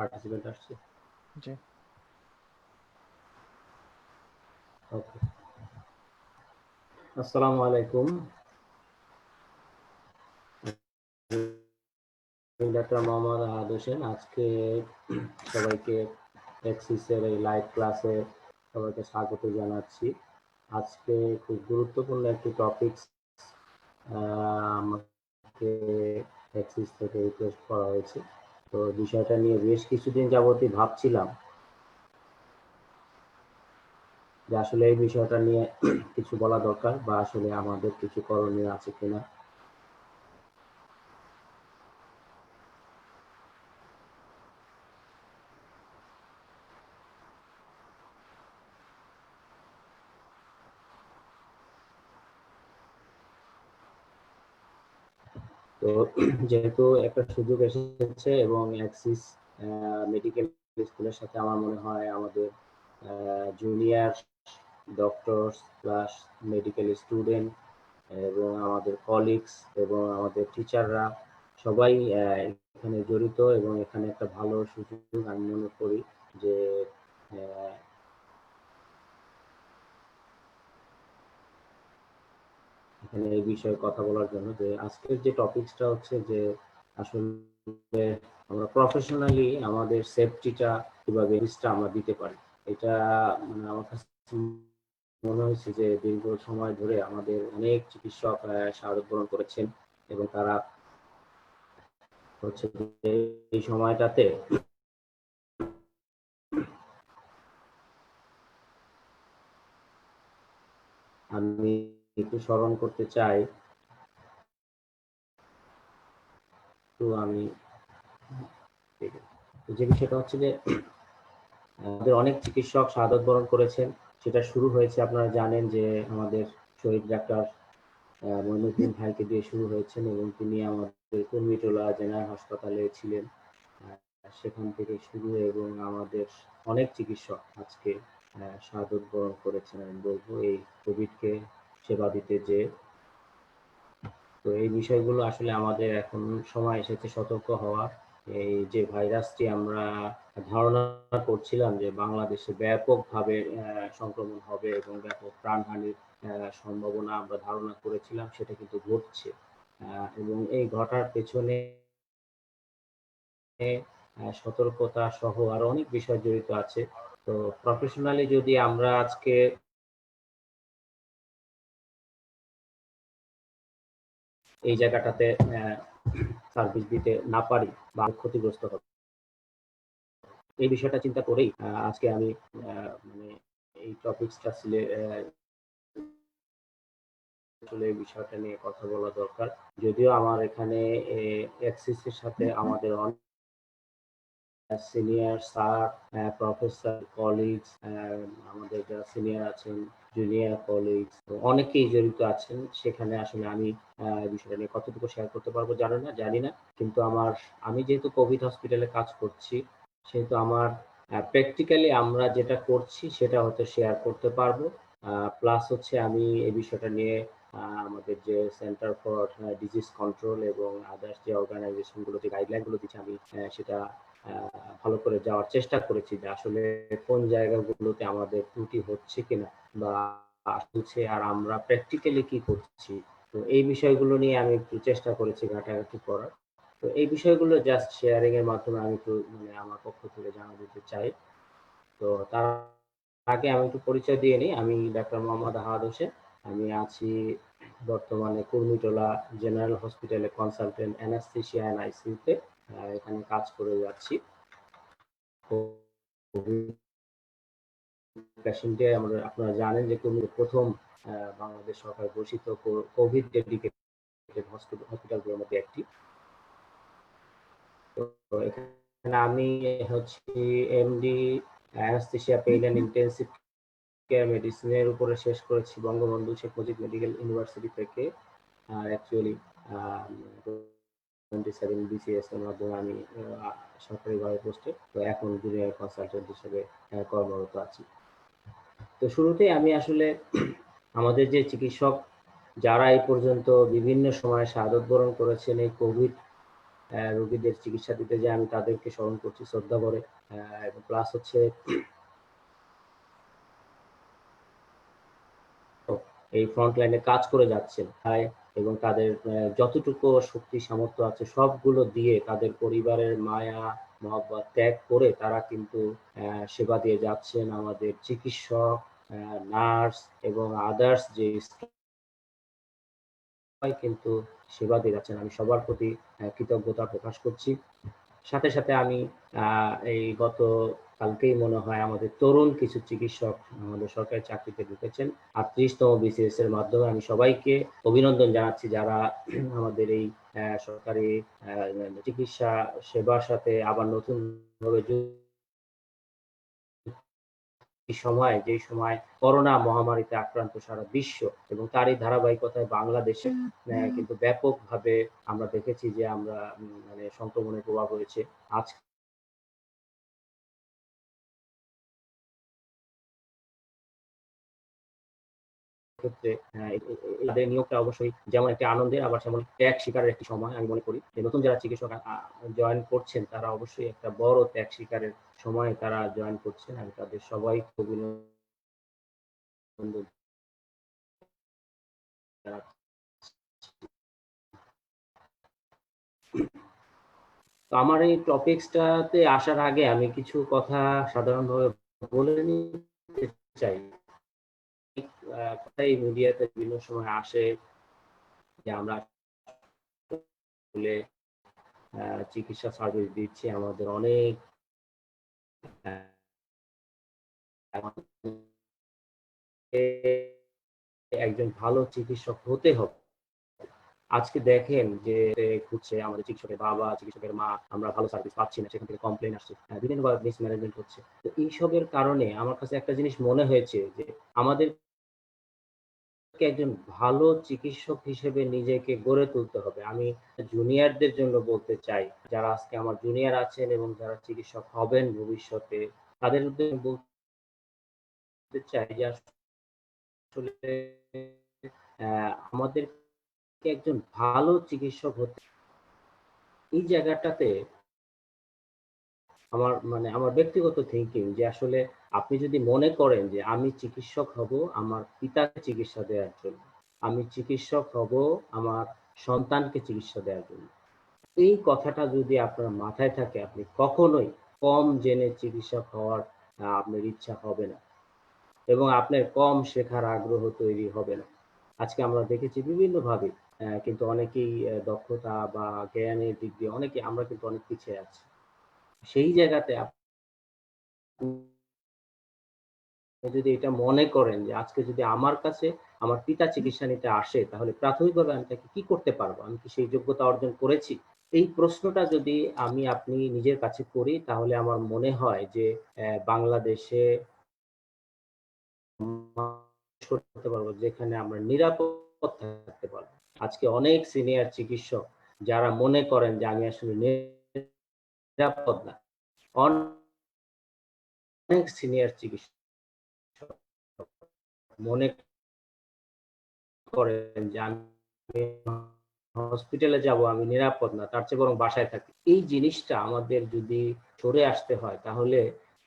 Participant আসছে? জি। ওকে, আসসালামু আলাইকুম। ডাক্তার মোহাম্মদ আহাদ হোসেন। আজকে সবাইকে এক্সিসের এই লাইভ ক্লাসে সবাইকে স্বাগত জানাচ্ছি। আজকে খুব গুরুত্বপূর্ণ একটি টপিক আমাকে এক্সিস থেকে রিকোয়েস্ট করা হয়েছে। তো বিষয়টা নিয়ে বেশ কিছুদিন যাবতই ভাবছিলাম যে আসলে এই বিষয়টা নিয়ে কিছু বলা দরকার বা আসলে আমাদের কিছু করণীয় আছে কিনা। তো যেহেতু একটা সুযোগ এসেছে এবং অ্যাক্সিস মেডিকেল স্কুলের সাথে আমার মনে হয় আমাদের junior doctors plus medical student এবং আমাদের কলিগস এবং আমাদের টিচাররা সবাই এখানে জড়িত এবং এখানে একটা ভালো সুযোগ আমি মনে করি যে এখানে এই বিষয়ে কথা বলার জন্য। যে আজকের যে টপিকসটা হচ্ছে যে আসলে আমরা প্রফেশনালি আমাদের সেফটিটা কিভাবে আমরা দিতে পারি। এটা মানে আমার কাছে মনে হয়েছে যে দীর্ঘ সময় ধরে আমাদের অনেক চিকিৎসক শাহাদাত বরণ করেছেন এবং তারা হচ্ছে এই সময়টাতে আমি একটু স্মরণ করতে চাই। তো আমি যে বিষয়টা হচ্ছে যে আমাদের অনেক চিকিৎসক শাহাদাত বরণ করেছেন। সেটা শুরু হয়েছে, আপনারা জানেন যে আমাদের শহীদ ডাক্তার মইনুদ্দিন ভাইকে দিয়ে শুরু হয়েছেন এবং তিনি আমাদের কুর্মিটোলা জেনারেল হাসপাতালে ছিলেন। সেখান থেকে শুরু এবং আমাদের অনেক চিকিৎসক আজকে শাহাদাত বরণ করেছেন আমি বলবো এই কোভিডকে সেবা দিতে যে। তো এই বিষয়গুলো আসলে আমাদের এখন সময় এসেছে সতর্ক হওয়ার। এই যে ভাইরাসটি আমরা ধারণা করছিলাম যে বাংলাদেশে ব্যাপকভাবে সংক্রমণ হবে এবং ব্যাপক প্রাণহানির সম্ভাবনা আমরা ধারণা করেছিলাম, সেটা কিন্তু ঘটছে। এবং এই ঘটার পেছনে সতর্কতা সহ আরো অনেক বিষয় জড়িত আছে। তো প্রফেশনালি যদি আমরা আজকে এই জায়গাটাতে সার্ভিস দিতে না পারি বা ক্ষতিগ্রস্ত হবে, এই বিষয়টা চিন্তা করেই আজকে আমি মানে এই টপিকসটা আসলে এই বিষয়টা নিয়ে কথা বলা দরকার। যদিও আমার এখানে এক্সিসের সাথে আমাদের অনেক সিনিয়র স্যার, প্রফেসর, কলিগস, আমাদের যারা সিনিয়র আছেন, জুনিয়র কলিগস অনেকেই জড়িত আছেন। সেখানে আসলে আমি বিষয়টা নিয়ে কতটুকু শেয়ার করতে পারবো জানি না। কিন্তু আমি যেহেতু কোভিড হসপিটালে কাজ করছি, সেহেতু আমার প্র্যাকটিক্যালি আমরা যেটা করছি সেটা হয়তো শেয়ার করতে পারবো। প্লাস হচ্ছে আমি এই বিষয়টা নিয়ে আমাদের যে সেন্টার ফর ডিজিজ কন্ট্রোল এবং আদার্স যে অর্গানাইজেশনগুলো যে গাইডলাইনগুলো দিচ্ছে আমি সেটা ভালো করে যাওয়ার চেষ্টা করেছি যে আসলে কোন জায়গাগুলোতে আমাদের ত্রুটি হচ্ছে কিনা বা আসছে আর আমরা প্র্যাকটিক্যালি কি করছি। তো এই বিষয়গুলো নিয়ে আমি একটু চেষ্টা করেছি ঘাটাঘাটি করার। তো এই বিষয়গুলো জাস্ট শেয়ারিং এর মাধ্যমে আমি একটু মানে আমার পক্ষ থেকে জানা দিতে চাই। তো তার আগে আমি একটু পরিচয় দিয়ে নিই। আমি ডাক্তার মোহাম্মদ আহাদ হোসেন। আমি আছি বর্তমানে কুর্মিটোলা জেনারেল হসপিটালে কনসালটেন্ট অ্যানাস্থেশিয়া অ্যান্ড আইসিইউতে এখানে কাজ করে যাচ্ছি। পেশেন্টে আমরা আপনারা জানেন যে প্রথম বাংলাদেশ সরকার ঘোষিত কোভিড ডেডিকেটেড হসপিটালগুলোর মধ্যে একটি। তো এখানে আমি হচ্ছি MD anaesthesia pain and intensive care মেডিসিনের উপরে শেষ করেছি বঙ্গবন্ধু শেখ মুজিব মেডিকেল ইউনিভার্সিটি থেকে। অ্যাকচুয়ালি 27 বিসিএস এর মাধ্যমে আমি সরকারিভাবে পোস্টে, তো এখন জুনিয়র কনসালটেন্ট হিসেবে কর্মরত আছি। তো শুরুতেই আমি আসলে আমাদের যে চিকিৎসক যারা এই পর্যন্ত বিভিন্ন সময় শাহাদাত বরণ করেছেন এই কোভিড রোগীদের চিকিৎসা দিতে যে আমি তাদেরকে স্মরণ করছি শ্রদ্ধা করে, এবং প্লাস হচ্ছে এই ফ্রন্ট লাইনে কাজ করে যাচ্ছেন এবং তাদের যতটুকু শক্তি সামর্থ্য আছে সবগুলো দিয়ে তাদের পরিবারের মায়া মহব্বত ত্যাগ করে তারা কিন্তু সেবা দিয়ে যাচ্ছেন। আমাদের চিকিৎসক, নার্স এবং আদার্স যে সবাই কিন্তু সেবা দিয়ে যাচ্ছেন। আমি সবার প্রতি কৃতজ্ঞতা প্রকাশ করছি। সাথে সাথে আমি এই গত কালকেই মনে হয় আমাদের তরুণ কিছু চিকিৎসক আমাদের সরকারি চাকরিতে ঢুকেছেন 38তম BCS এর মাধ্যমে। আমি সবাইকে অভিনন্দন জানাচ্ছি যারা আমাদের এই সরকারি চিকিৎসা সেবার সাথে আবার নতুন ভাবে যে সময় করোনা মহামারীতে আক্রান্ত সারা বিশ্ব এবং তারই ধারাবাহিকতায় বাংলাদেশে কিন্তু ব্যাপকভাবে আমরা দেখেছি যে আমরা মানে সংক্রমণের প্রভাব হয়েছে। আজকে ক্ষেত্রে তাদের নিয়োগটা অবশ্যই যেমন একটা আনন্দের আবার যেমন ত্যাগ স্বীকারের একটি সময় আমি মনে করি। নতুন যারা চিকিৎসক জয়েন করছেন তারা অবশ্যই একটা বড় ত্যাগ স্বীকারের সময়ে তারা জয়েন করছেন। আমি তাদের সবাইকে অভিনন্দন জানাচ্ছি। তো আমার এই টপিকসটাতে আসার আগে আমি কিছু কথা সাধারণভাবে বলে নিতে চাই। কথাই মিডিয়াতে বিভিন্ন সময় আসে যে আমরা আসলে চিকিৎসা সার্ভিস দিচ্ছি, আমাদের অনেক একজন ভালো চিকিৎসক হতে হবে। আজকে দেখেন যে ঘুরছে আমাদের চিকিৎসকের বাবা, চিকিৎসকের মা, আমরা ভালো সার্ভিস পাচ্ছি না, সেখান থেকে কমপ্লেইন আসছে। বিভিন্নভাবে মিসম্যানেজমেন্ট হচ্ছে। তো এইসবের কারণে আমার কাছে একটা জিনিস মনে হয়েছে যে আমাদেরকে একজন ভালো চিকিৎসক হিসেবে নিজেকে গড়ে তুলতে হবে। আমি জুনিয়রদের জন্য বলতে চাই, যারা আজকে আমার জুনিয়র আছেন এবং যারা চিকিৎসক হবেন ভবিষ্যতে, তাদের উদ্দেশ্যে বলতে চাই যে আসলে আমাদেরকে একজন ভালো চিকিৎসক হতে এই জায়গাটাতে আমার ব্যক্তিগত থিংকিং যে আসলে আপনি যদি মনে করেন যে আমি চিকিৎসক হব আমার পিতাকে চিকিৎসা দেওয়ার জন্য, আমি চিকিৎসক হব আমার সন্তানকে চিকিৎসা দেওয়ার জন্য। এই কথাটা যদি আপনার মাথায় থাকে আপনি কখনোই কম জেনে চিকিৎসক হওয়ার আপনার ইচ্ছা হবে না এবং আপনার কম শেখার আগ্রহ তৈরি হবে না। আজকে আমরা দেখেছি বিভিন্নভাবে কিন্তু অনেকেই দক্ষতা বা জ্ঞানের দিক দিয়ে আমরা কিন্তু অনেক পিছিয়ে আছি। সেই জায়গাতে যদি এটা মনে করেন যে আজকে যদি আমার কাছে আমার পিতা চিকিৎসা নিতে আসে তাহলে প্রাথমিকভাবে আমি তাকে কি করতে পারবো? আমি কি সেই যোগ্যতা অর্জন করেছি? এই প্রশ্নটা যদি আপনি নিজের কাছে করি তাহলে আমার মনে হয় যে বাংলাদেশে করতে পারবো যেখানে আমরা নিরাপদ থাকতে পারবো। আজকে অনেক সিনিয়র চিকিৎসক যারা মনে করেন যে আমি আসলে নিরাপদ না। অনেক সিনিয়র চিকিৎসক মনে করেন যে আমি হসপিটালে যাব আমি নিরাপদ না, তার চেয়ে বরং বাসায় থাকি। এই জিনিসটা আমাদের যদি সরে আসতে হয় তাহলে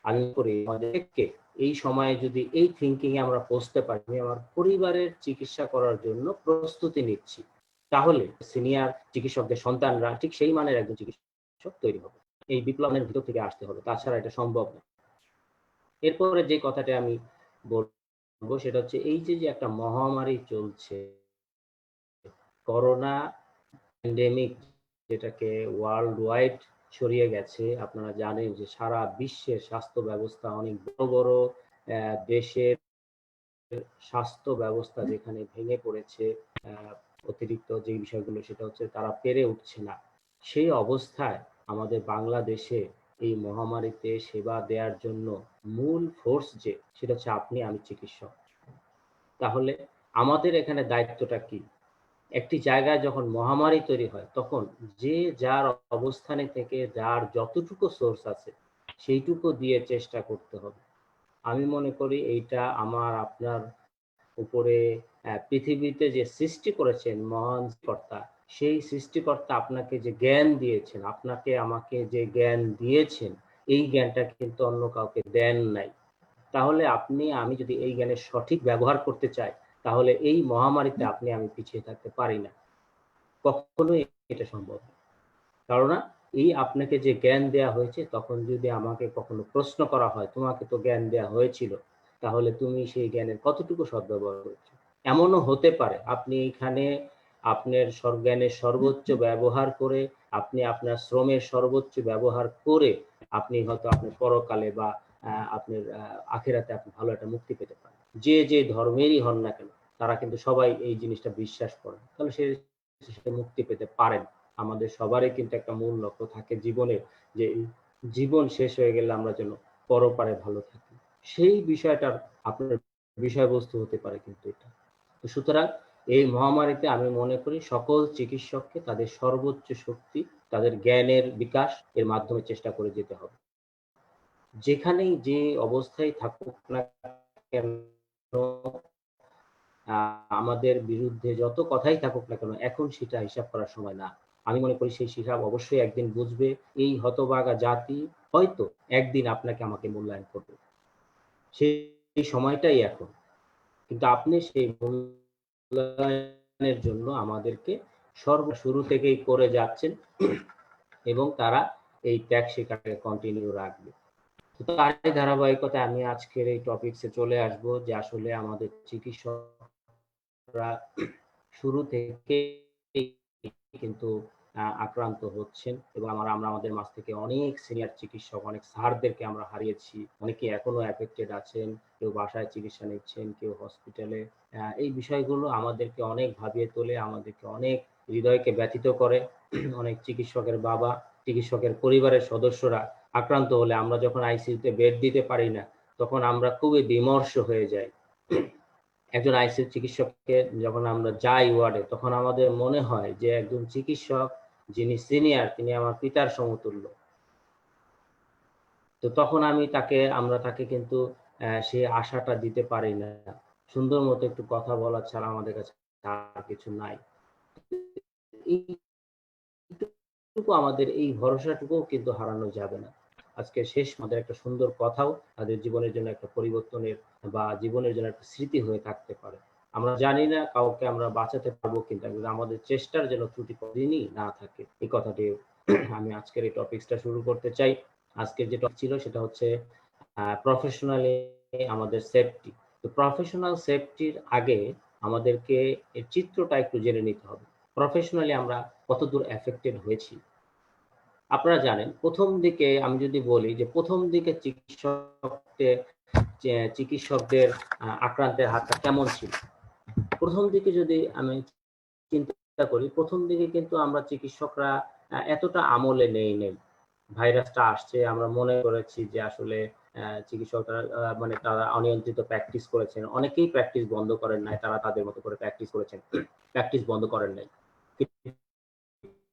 আমি করি আমাদেরকে এই সময়ে যদি এই থিংকিং এ আমরা পৌঁছতে পারি আমি আমার পরিবারের চিকিৎসা করার জন্য প্রস্তুতি নিচ্ছি, তাহলে সিনিয়র চিকিৎসকদের সন্তানরা ঠিক সেই মানের একজন চিকিৎসক তৈরি হবে। এই বিপ্লবের ভিতর থেকে আসতে হবে, তাছাড়া এটা সম্ভব না। এরপরে যে কথাটা আমি বলবো সেটা হচ্ছে এই যে একটা মহামারী চলছে, করোনা প্যান্ডেমিক যেটাকে ওয়ার্ল্ড ওয়াইড ছড়িয়ে গেছে। আপনারা জানেন যে সারা বিশ্বের স্বাস্থ্য ব্যবস্থা অনেক বড় বড় দেশের স্বাস্থ্য ব্যবস্থা যেখানে ভেঙে পড়েছে, অতিরিক্ত যে বিষয়গুলো সেটা হচ্ছে তারা পেরে উঠছে না। সেই অবস্থায় আমাদের বাংলাদেশে এই মহামারীতে সেবা দেওয়ার জন্য মূল ফোর্স সেটা হচ্ছে আপনি আমি চিকিৎসক। তাহলে আমাদের এখানে দায়িত্বটা কি? একটি জায়গায় যখন মহামারী তৈরি হয় তখন যে যার অবস্থানে থেকে যার যতটুকু সোর্স আছে সেইটুকু দিয়ে চেষ্টা করতে হবে। আমি মনে করি এইটা আমার আপনার উপরে পৃথিবীতে যে সৃষ্টি করেছেন মহান কর্তা সেই সৃষ্টিকর্তা আপনাকে যে জ্ঞান দিয়েছেন, আপনাকে আমাকে যে জ্ঞান দিয়েছেন, এই জ্ঞানটা কিন্তু অন্য কাউকে দেন নাই। তাহলে আমি যদি এই জ্ঞানের সঠিক ব্যবহার করতে চাই, তাহলে এই মহামারীতে আমি পিছিয়ে থাকতে পারি না। কখনোই এটা সম্ভব না। কেননা এই আপনাকে যে জ্ঞান দেয়া হয়েছে, তখন যদি আমাকে কখনো প্রশ্ন করা হয়, "তোমাকে তো জ্ঞান দেয়া হয়েছিল, তাহলে তুমি সেই জ্ঞানের কতটুকু সদ্ব্যবহার করেছ?" এমনও হতে পারে আপনি এখানে আপনার জ্ঞানের সর্বোচ্চ ব্যবহার করে, আপনি আপনার শ্রমের সর্বোচ্চ ব্যবহার করে, আপনি হয়তো আপনার পরকালে বা আপনার আখিরাতে আপনি ভালো একটা মুক্তি পেতে পারেন। যে ধর্মেরই হন না কেন, তারা কিন্তু সবাই এই জিনিসটা বিশ্বাস করে। তাহলে সে মুক্তি পেতে পারেন। আমাদের সবারই কিন্তু একটা মূল লক্ষ্য থাকে জীবনের, যে এই জীবন শেষ হয়ে গেলে আমরা যেন পরপারে ভালো থাকি। সেই বিষয়টার আপনার বিষয়বস্তু হতে পারে কিন্তু এটা। তো সুতরাং এই মহামারীতে আমি মনে করি সকল চিকিৎসককে তাদের সর্বোচ্চ শক্তি, তাদের জ্ঞানের বিকাশ এর মাধ্যমে চেষ্টা করে যেতে হবে। যেখানেই যে অবস্থায় থাকুক না কেন, আ আমাদের বিরুদ্ধে যত কথাই থাকুক না কেন, এখন সেটা হিসাব করার সময় না। আমি মনে করি সেই হিসাব অবশ্যই একদিন বুঝবে। এই হতভাগা জাতি হয়তো একদিন আপনাকে আমাকে মূল্যায়ন করবে। সেই সময়টাই এখন। কিন্তু আপনি সেই মূল্যায়নের জন্য আমাদেরকে শুরু থেকেই করে যাচ্ছেন এবং তারা এই ত্যাগ শিক্ষাটাকে কন্টিনিউ রাখবে। তো তারই ধারাবাহিকতায় আমি আজকের এই টপিকসে চলে আসবো যে আসলে আমাদের চিকিৎসকরা শুরু থেকেই কিন্তু আক্রান্ত হচ্ছেন এবং আমরা আমাদের মাঝ থেকে অনেক সিনিয়র চিকিৎসক, অনেক স্যারদেরকে আমরা হারিয়েছি। অনেকে এখনো এফেক্টেড আছেন। কেউ বাসায় চিকিৎসা নিচ্ছেন, কেউ হসপিটালে। এই বিষয়গুলো আমাদেরকে অনেক ভাবিয়ে তোলে, আমাদেরকে অনেক হৃদয়কে ব্যথিত করে। অনেক চিকিৎসকের বাবা, চিকিৎসকের পরিবারের সদস্যরা আক্রান্ত হলে আমরা যখন আইসিইউতে বেড দিতে পারি না, তখন আমরা খুবই বিমর্ষ হয়ে যাই। একজন আইসিইউ চিকিৎসককে যখন আমরা যাই ওয়ার্ডে, তখন আমাদের মনে হয় যে একজন চিকিৎসক যিনি সিনিয়র, তিনি আমার পিতার সমতুল্য। তো তখন আমরা তাকে কিন্তু সেই আশাটা দিতে পারি না। সুন্দর মতো একটু কথা বলা ছাড়া আমাদের কাছে আর কিছু নাই। আমাদের এই ভরসাটুকুও কিন্তু হারানো যাবে না। আজকে শেষ আমাদের একটা সুন্দর কথাও তাদের জীবনের জন্য একটা পরিবর্তনের বা জীবনের জন্য একটা স্মৃতি হয়ে থাকতে পারে। আমরা জানি না কাউকে আমরা বাঁচাতে পারবো কিনা, কিন্তু আমাদের চেষ্টার যেন ত্রুটি কোনদিনই না থাকে। এই কথাটি আমি আজকের এই টপিকসটা শুরু করতে চাই। আজকের যে টপিক ছিল সেটা হচ্ছে প্রফেশনালি আমাদের সেফটি। তো প্রফেশনাল সেফটির আগে আমাদেরকে এর চিত্রটা একটু জেনে নিতে হবে। প্রফেশনালি আমরা কতদূর এফেক্টেড হয়েছি। আপনারা জানেন ১ম দিকে আমি যদি বলি যে ১ম দিকে চিকিৎসকদের আক্রান্তের হারটা কেমন ছিল? ১ম দিকে যদি আমি চিন্তা করি, ১ম দিকে কিন্তু আমরা চিকিৎসকরা এতটা আমলে নেই নাই। ভাইরাসটা আসছে আমরা মনে করেছি যে আসলে চিকিৎসকরা মানে তারা অনিয়ন্ত্রিত প্র্যাকটিস করেছেন। অনেকেই প্র্যাকটিস বন্ধ করেন নাই। তারা তাদের মতো করে প্র্যাকটিস করেছেন। প্র্যাকটিস বন্ধ করেন নাই।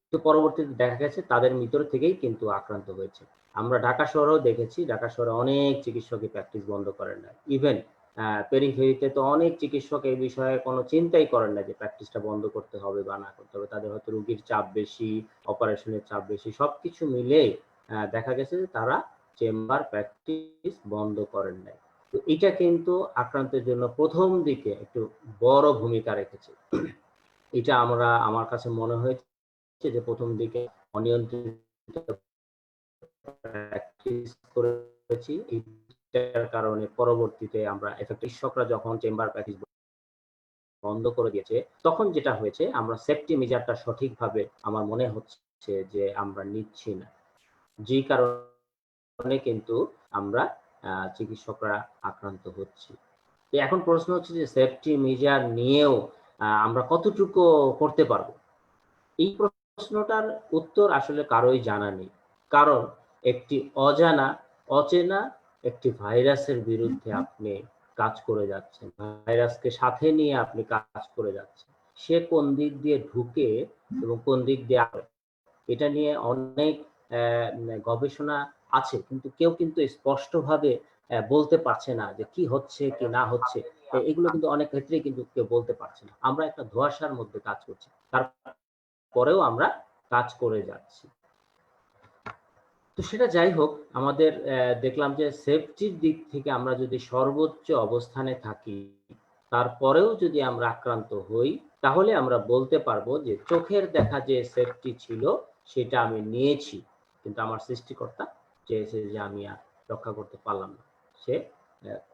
কিন্তু পরবর্তীতে দেখা গেছে তাদের ভিতর থেকেই কিন্তু আক্রান্ত হয়েছে। আমরা ঢাকা শহরেও দেখেছি, ঢাকা শহরে অনেক চিকিৎসকই প্র্যাকটিস বন্ধ করেন নাই। ইভেন পেরিফেরিতে তো অনেক চিকিৎসক এই বিষয়ে কোনো চিন্তাই করেন না যে প্র্যাকটিসটা বন্ধ করতে হবে বা না করতে হবে। তাদের হয়তো রোগীর চাপ বেশি, অপারেশনের চাপ বেশি। সবকিছু মিলেই দেখা গেছে যে তারা চেম্বার প্র্যাকটিস বন্ধ করেন নাই। তো এটা কিন্তু আক্রান্তের জন্য ১ম দিকে একটু বড় ভূমিকা রেখেছে। এটা আমার কাছে মনে হয়েছে যে ১ম দিকে অনিয়ন্ত্রিত প্র্যাকটিস করেছি। এটার কারণে পরবর্তীতে আমরা চিকিৎসকরা যখন চেম্বার প্র্যাকটিস বন্ধ করে দিয়েছে, তখন যেটা হয়েছে আমরা সেফটি মেজারটা সঠিকভাবে আমার মনে হচ্ছে যে আমরা নিচ্ছি না। যেই কারণে কিন্তু আমরা চিকিৎসকরা আক্রান্ত হচ্ছি। তো এখন প্রশ্ন হচ্ছে যে সেফটি মেজার নিয়েও আমরা কতটুকু করতে পারবো? এই প্রশ্নটার উত্তর আসলে কারোই জানা নেই। কারণ একটি অচেনা একটি ভাইরাসের বিরুদ্ধে আপনি কাজ করে যাচ্ছেন। ভাইরাসকে সাথে নিয়ে আপনি কাজ করে যাচ্ছেন। সে কোন দিক দিয়ে ঢুকে এবং কোন দিক দিয়ে এটা নিয়ে অনেক গবেষণা আছে। কিন্তু কেউ কিন্তু স্পষ্টভাবে বলতে পারছে না যে কি হচ্ছে, কি না হচ্ছে। এগুলো কিন্তু অনেক ক্ষেত্রেই কিন্তু কেউ বলতে পারছে না। আমরা একটা ধোঁয়াশার মধ্যে কাজ করছি। তার পরেও আমরা কাজ করে যাচ্ছি। তো সেটা যাই হোক, আমাদের দেখলাম যে সেফটির দিক থেকে আমরা যদি সর্বোচ্চ অবস্থানে থাকি, তারপরেও যদি আমরা আক্রান্ত হই, তাহলে আমরা বলতে পারবো যে চোখের দেখা যে সেফটি ছিল সেটা আমি নিয়েছি, কিন্তু আমার সৃষ্টিকর্তা চেয়েছে যে আমি আর রক্ষা করতে পারলাম না। সে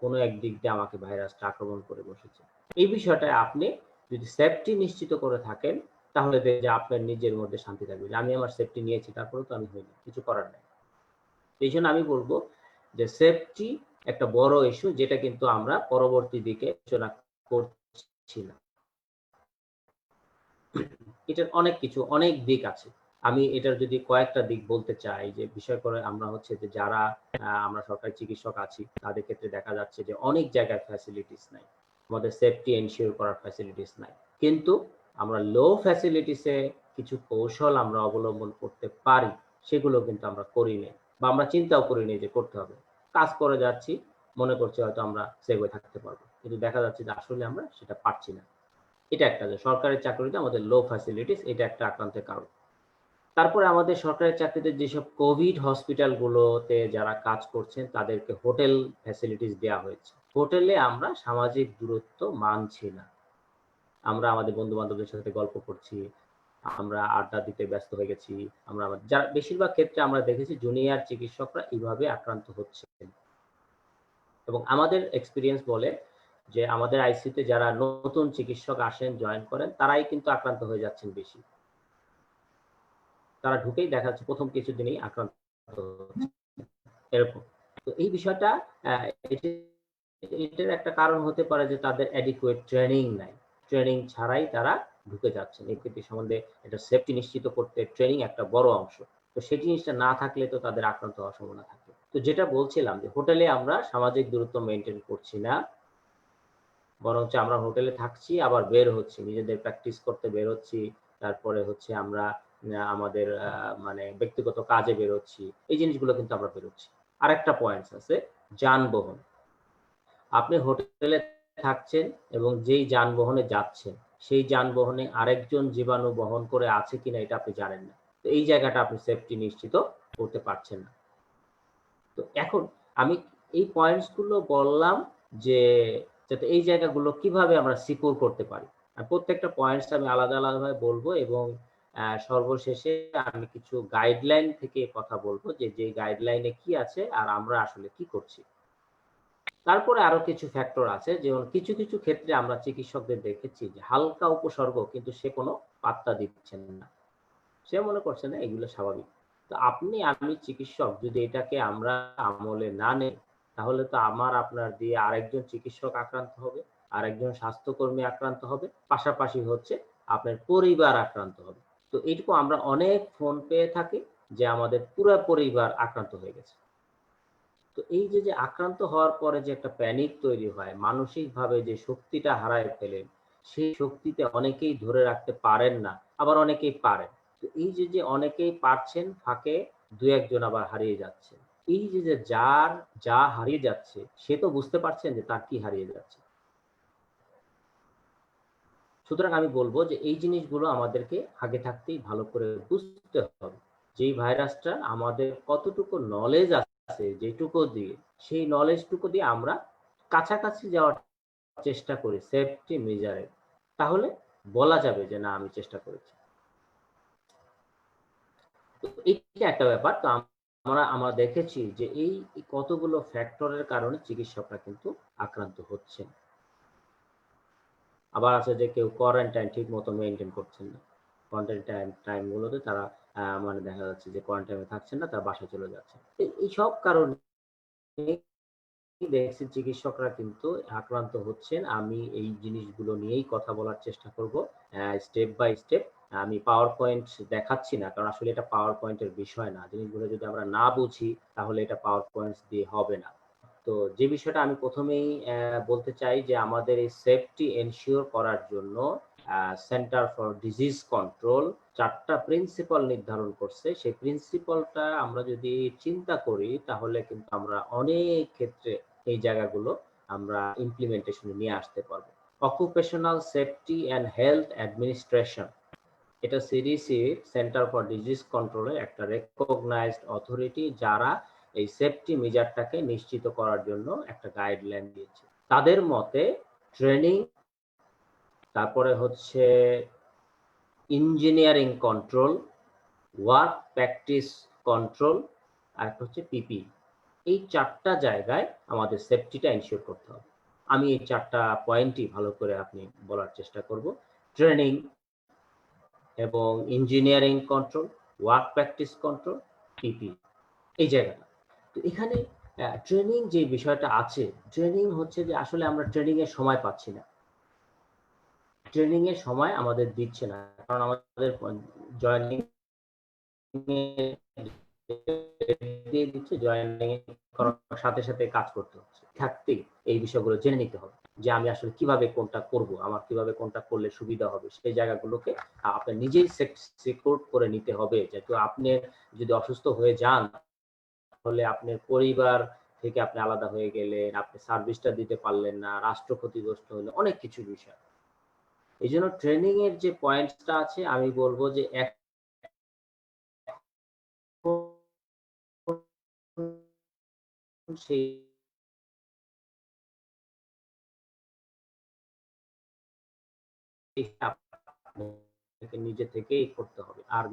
কোনো একদিক দিয়ে আমাকে ভাইরাসটা আক্রমণ করে বসেছে। এই বিষয়টায় আপনি যদি সেফটি নিশ্চিত করে থাকেন, তাহলে দেখবেন যে আপনার নিজের মধ্যে শান্তি থাকবে যে আমি আমার সেফটি নিয়েছি, তারপরেও তো আমি হইনি, কিছু করার নাই। এই জন্য আমি বলবো যে সেফটি একটা বড় ইস্যু, যেটা কিন্তু আমরা পরবর্তী দিকে আলোচনা করছি না। এটার অনেক দিক আছে। আমি এটার যদি কয়েকটা দিক বলতে চাই, যে বিষয় করে আমরা হচ্ছে যে যারা আমরা সরকারি চিকিৎসক আছি, তাদের ক্ষেত্রে দেখা যাচ্ছে যে অনেক জায়গায় ফ্যাসিলিটিস নাই। আমাদের সেফটি এনশিওর করার ফ্যাসিলিটিস নাই। কিন্তু আমরা লো ফ্যাসিলিটিসে কিছু কৌশল আমরা অবলম্বন করতে পারি, সেগুলো কিন্তু আমরা করি নাই, বা আমরা চিন্তাও করি নাই যে করতে হবে। কাজ করে যাচ্ছি, মনে করছি হয়তো আমরা সেভ হয়ে থাকতে পারবো। কিন্তু দেখা যাচ্ছে যে আসলে আমরা সেটা পারছি না। এটা একটা, যে সরকারি চাকরিতে আমাদের লো ফ্যাসিলিটিস, এটা একটা আক্রান্তের কারণ। তারপরে আমাদের সরকারি চাকরিতে যেসব কোভিড হসপিটাল গুলোতে যারা কাজ করছেন, তাদেরকে হোটেল ফ্যাসিলিটিস দেওয়া হয়েছে। হোটেলে আমরা সামাজিক দূরত্ব মানছি না। আমরা আমাদের বন্ধু-বান্ধবদের সাথে গল্প করছি, আমরা আড্ডা দিতে ব্যস্ত হয়ে গেছি। আমরা যারা বেশিরভাগ ক্ষেত্রে আমরা দেখেছি জুনিয়র চিকিৎসকরা এভাবে আক্রান্ত হচ্ছেন। এবং আমাদের এক্সপেরিয়েন্স বলে যে আমাদের আইসিইউতে যারা নতুন চিকিৎসক আসেন, জয়েন করেন, তারাই কিন্তু আক্রান্ত হয়ে যাচ্ছেন বেশি। তারা ঢুকেই দেখা যাচ্ছে প্রথম কিছুদিনেই আক্রান্ত হচ্ছে, এরকম। তো এই বিষয়টা এটার একটা কারণ হতে পারে যে তাদের অ্যাডিকুয়েট ট্রেনিং নাই। ট্রেনিং ছাড়াই তারা ঢুকে যাচ্ছেন। এক্ষেত্রে সম্বন্ধে এটা সেফটি নিশ্চিত করতে ট্রেনিং একটা বড় অংশ। তো সেই জিনিসটা না থাকলে তো তাদের আক্রান্ত হওয়ার সম্ভাবনা থাকে। তো যেটা বলছিলাম যে হোটেলে আমরা সামাজিক দূরত্ব মেইনটেইন করছি না। বরঞ্চ আমরা হোটেলে থাকছি, আবার বের হচ্ছি, নিজেদের প্র্যাকটিস করতে বের হচ্ছি। তারপরে হচ্ছে আমরা আমাদের মানে ব্যক্তিগত কাজে বের হচ্ছি। এই জিনিসগুলো কিন্তু আমরা বেরোচ্ছি। আরেকটা পয়েন্টস আছে, যানবাহন। আপনি হোটেলে থাকছেন এবং যেই যানবাহনে যাচ্ছেন, সেই যানবাহনে আরেকজন জীবাণু বহন করে আছে কিনা এটা আপনি জানেন না। তো এই জায়গাটা আপনি সেফটি নিশ্চিত করতে পারছেন না। তো এখন আমি এই পয়েন্টস গুলো বললাম যে যাতে এই জায়গাগুলো কিভাবে আমরা সিকিউর করতে পারি। প্রত্যেকটা পয়েন্টস আমি আলাদাভাবে বলবো, এবং সর্বশেষে আমি কিছু গাইডলাইন থেকে কথা বলবো, যে গাইডলাইনে কি আছে আর আমরা আসলে কি করছি। তারপরে আরো কিছু ফ্যাক্টর আছে, যেমন কিছু ক্ষেত্রে আমরা চিকিৎসকদের দেখেছি যে হালকা উপসর্গ, কিন্তু সে কোনো পাত্তা দিচ্ছেন না। সে মনে করছে না এগুলো স্বাভাবিক। তো আমি চিকিৎসক যদি এটাকে আমরা আমলে না নেই, তাহলে তো আমার আপনার দিয়ে আরেকজন চিকিৎসক আক্রান্ত হবে, আরেকজন স্বাস্থ্যকর্মী আক্রান্ত হবে, পাশাপাশি হচ্ছে আপনার পরিবার আক্রান্ত হবে। তো এইটুকু আমরা অনেক ফোন পেয়ে থাকি যে আমাদের পুরা পরিবার আক্রান্ত হয়ে গেছে। তো এই যে আক্রান্ত হওয়ার পরে যে একটা প্যানিক তৈরি হয়, মানসিকভাবে যে শক্তিটা হারায় ফেলেন, সেই শক্তিতে অনেকেই ধরে রাখতে পারেন না, আবার অনেকেই পারেন। তো এই যে অনেকেই পারছেন, ফাঁকে ২-১ জন আবার হারিয়ে যাচ্ছে। এই যে যার যা হারিয়ে যাচ্ছে, সে তো বুঝতে পারছেন যে তার কি হারিয়ে যাচ্ছে। সুতরাং আমি বলব যে এই জিনিসগুলো আমাদেরকে আগে থাকতেই ভালো করে বুঝতে হবে। যেই ভাইরাসটা আমাদের কতটুকু নলেজ আছে, যেটুকু দিয়ে, সেই নলেজটুকু দিয়ে আমরা কাছাকাছি যাওয়ার চেষ্টা করি সেফটি মেজারে, তাহলে বলা যাবে যে না, আমি চেষ্টা করেছি। তো এইটা একটা ব্যাপার। তো আমরা দেখেছি যে এই কতগুলো ফ্যাক্টরের কারণে চিকিৎসকরা কিন্তু আক্রান্ত হচ্ছেন। আবার আছে যে কেউ কোয়ারেন্টাইন ঠিক মতো মেইনটেইন করছেন না। কোয়ারেন্টাইন টাইম গুলোতে তারা মানে দেখা যাচ্ছে যে কোয়ারেন্টাইনে থাকছেন না, তারা বাসায় চলে যাচ্ছেন। এইসব কারণে দেখছি চিকিৎসকরা কিন্তু আক্রান্ত হচ্ছেন। আমি এই জিনিসগুলো নিয়েই কথা বলার চেষ্টা করব স্টেপ বাই স্টেপ। আমি পাওয়ার পয়েন্ট দেখাচ্ছি না, কারণ আসলে এটা পাওয়ার পয়েন্টের বিষয় না। জিনিসগুলো যদি আমরা না বুঝি, তাহলে এটা পাওয়ার পয়েন্টস দিয়ে হবে না। তো যে বিষয়টা আমি প্রথমেই বলতে চাই, যে আমাদের এই সেফটি এনশিওর করার জন্য সেন্টার ফর ডিজিজ কন্ট্রোল ৪ টা প্রিন্সিপাল নির্ধারণ করছে। সেই প্রিন্সিপালটা আমরা যদি চিন্তা করি, তাহলে কিন্তু আমরা অনেক ক্ষেত্রে এই জায়গাগুলো আমরা ইমপ্লিমেন্টেশন এ নিয়ে আসতে পারবো। Occupational safety and health administration, এটা সিডিসি, সেন্টার ফর ডিজিজ কন্ট্রোলের একটা রেকগনাইজড অথরিটি, যারা এই সেফটি মেজারটাকে নিশ্চিত করার জন্য একটা গাইডলাইন দিয়েছে। তাদের মতে ট্রেনিং, তারপরে হচ্ছে engineering control, work practice control, আর একটা হচ্ছে পিপি। এই 4টা জায়গায় আমাদের সেফটিটা এনশিওর করতে হবে। আমি এই 4টা পয়েন্টই ভালো করে আপনি বলার চেষ্টা করব। ট্রেনিং এবং engineering control, work practice control, PP, এই জায়গাটা। তো এখানে ট্রেনিং যে বিষয়টা আছে, ট্রেনিং হচ্ছে যে আসলে আমরা ট্রেনিং এর সময় পাচ্ছি না। ট্রেনিং এর সময় আমাদের দিচ্ছে না, কারণ আমাদের জয়েনিং দিয়ে দিচ্ছে, জয়েনিং করার সাথে সাথে কাজ করতে হচ্ছে। থাকতেই এই বিষয়গুলো জেনে নিতে হবে যে আমি আসলে কিভাবে কোনটা করব, আমার কিভাবে কোনটা করলে সুবিধা হবে, সেই জায়গাগুলোকে আপনার নিজেই সিকিউর করে নিতে হবে। যেহেতু আপনি যদি অসুস্থ হয়ে যান, তাহলে আপনার পরিবার থেকে আপনি আলাদা হয়ে গেলেন, আপনি সার্ভিসটা দিতে পারলেন না, রাষ্ট্র ক্ষতিগ্রস্ত হলো, অনেক কিছু বিষয়। এই জন্য ট্রেনিং এর যে পয়েন্টসটা আছে, আমি বলবো যে সেই নিজে থেকেই করতে হবে। আর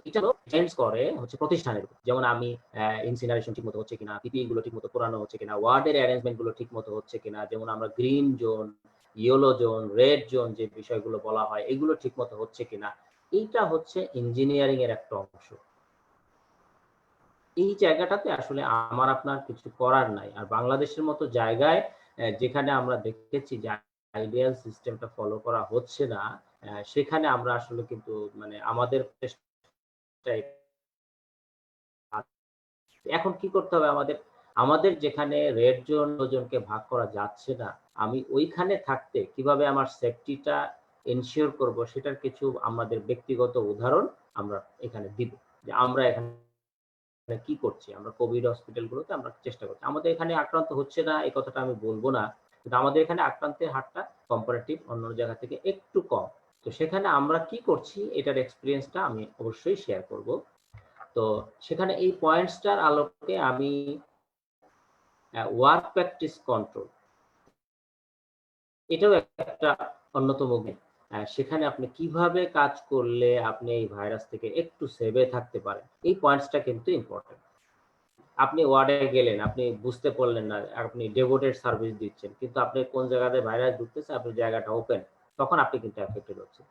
এটা ডিপেন্ডস করে হচ্ছে প্রতিষ্ঠানের উপর। যেমন আমি ইনসিনারেশন ঠিকমতো হচ্ছে কিনা, পিপিই গুলো ঠিকমতো পোড়ানো হচ্ছে কিনা, ওয়ার্ডের অ্যারেঞ্জমেন্ট গুলো ঠিকমতো হচ্ছে কিনা, যেমন আমরা green zone, yellow zone, red zone যে বিষয়গুলো বলা হয়, এগুলো ঠিকমতো হচ্ছে কিনা। এইটা হচ্ছে ইঞ্জিনিয়ারিং এর একটা অংশ। এই জায়গাটাতে আসলে আমার আপনার কিছু করার নাই। আর বাংলাদেশের মতো জায়গায় যেখানে আমরা দেখেছি যে আইডিয়াল সিস্টেমটা ফলো করা হচ্ছে না, সেখানে আমরা আসলে কিন্তু মানে আমাদের চেষ্টায় এখন কি করতে হবে আমাদের? আমাদের যেখানে রেড জোন, জোনকে ভাগ করা যাচ্ছে না, আমি ওইখানে থাকতে কিভাবে আমার সেফটিটা এনশিওর করব, সেটার কিছু আমাদের ব্যক্তিগত উদাহরণ আমরা এখানে দিব। যে আমরা এখানে কি করছি? আমরা কোভিড হসপিটালগুলোতে আমরা চেষ্টা করছি। আমাদের এখানে আক্রান্ত হচ্ছে না, এই কথাটা আমি বলব না। কিন্তু আমাদের এখানে আক্রান্তের হারটা কম্পারেটিভ অন্য জায়গা থেকে একটু কম। তো সেখানে আমরা কি করছি, এটার এক্সপেরিয়েন্সটা আমি অবশ্যই শেয়ার করব। তো সেখানে এই পয়েন্টসটার আলোকে আমি ওয়ার্ক প্র্যাকটিস কন্ট্রোল, এটাও একটা অন্যতম গুণ। সেখানে আপনি কিভাবে কাজ করলে আপনি এই ভাইরাস থেকে একটু সেভে থাকতে পারেন। এই পয়েন্টসটা কিন্তু ইম্পোর্টেন্ট। আপনি ওয়ার্ডে গেলেন, আপনি বুঝতে পারলেন না, আপনি ডেভোটেড সার্ভিস দিচ্ছেন। কিন্তু আপনি কোন জায়গাতে ভাইরাস ঢুকতেছে, আপনার জায়গাটা ওপেন। তখন আপনি কিন্তু এফেক্টেড হচ্ছেন।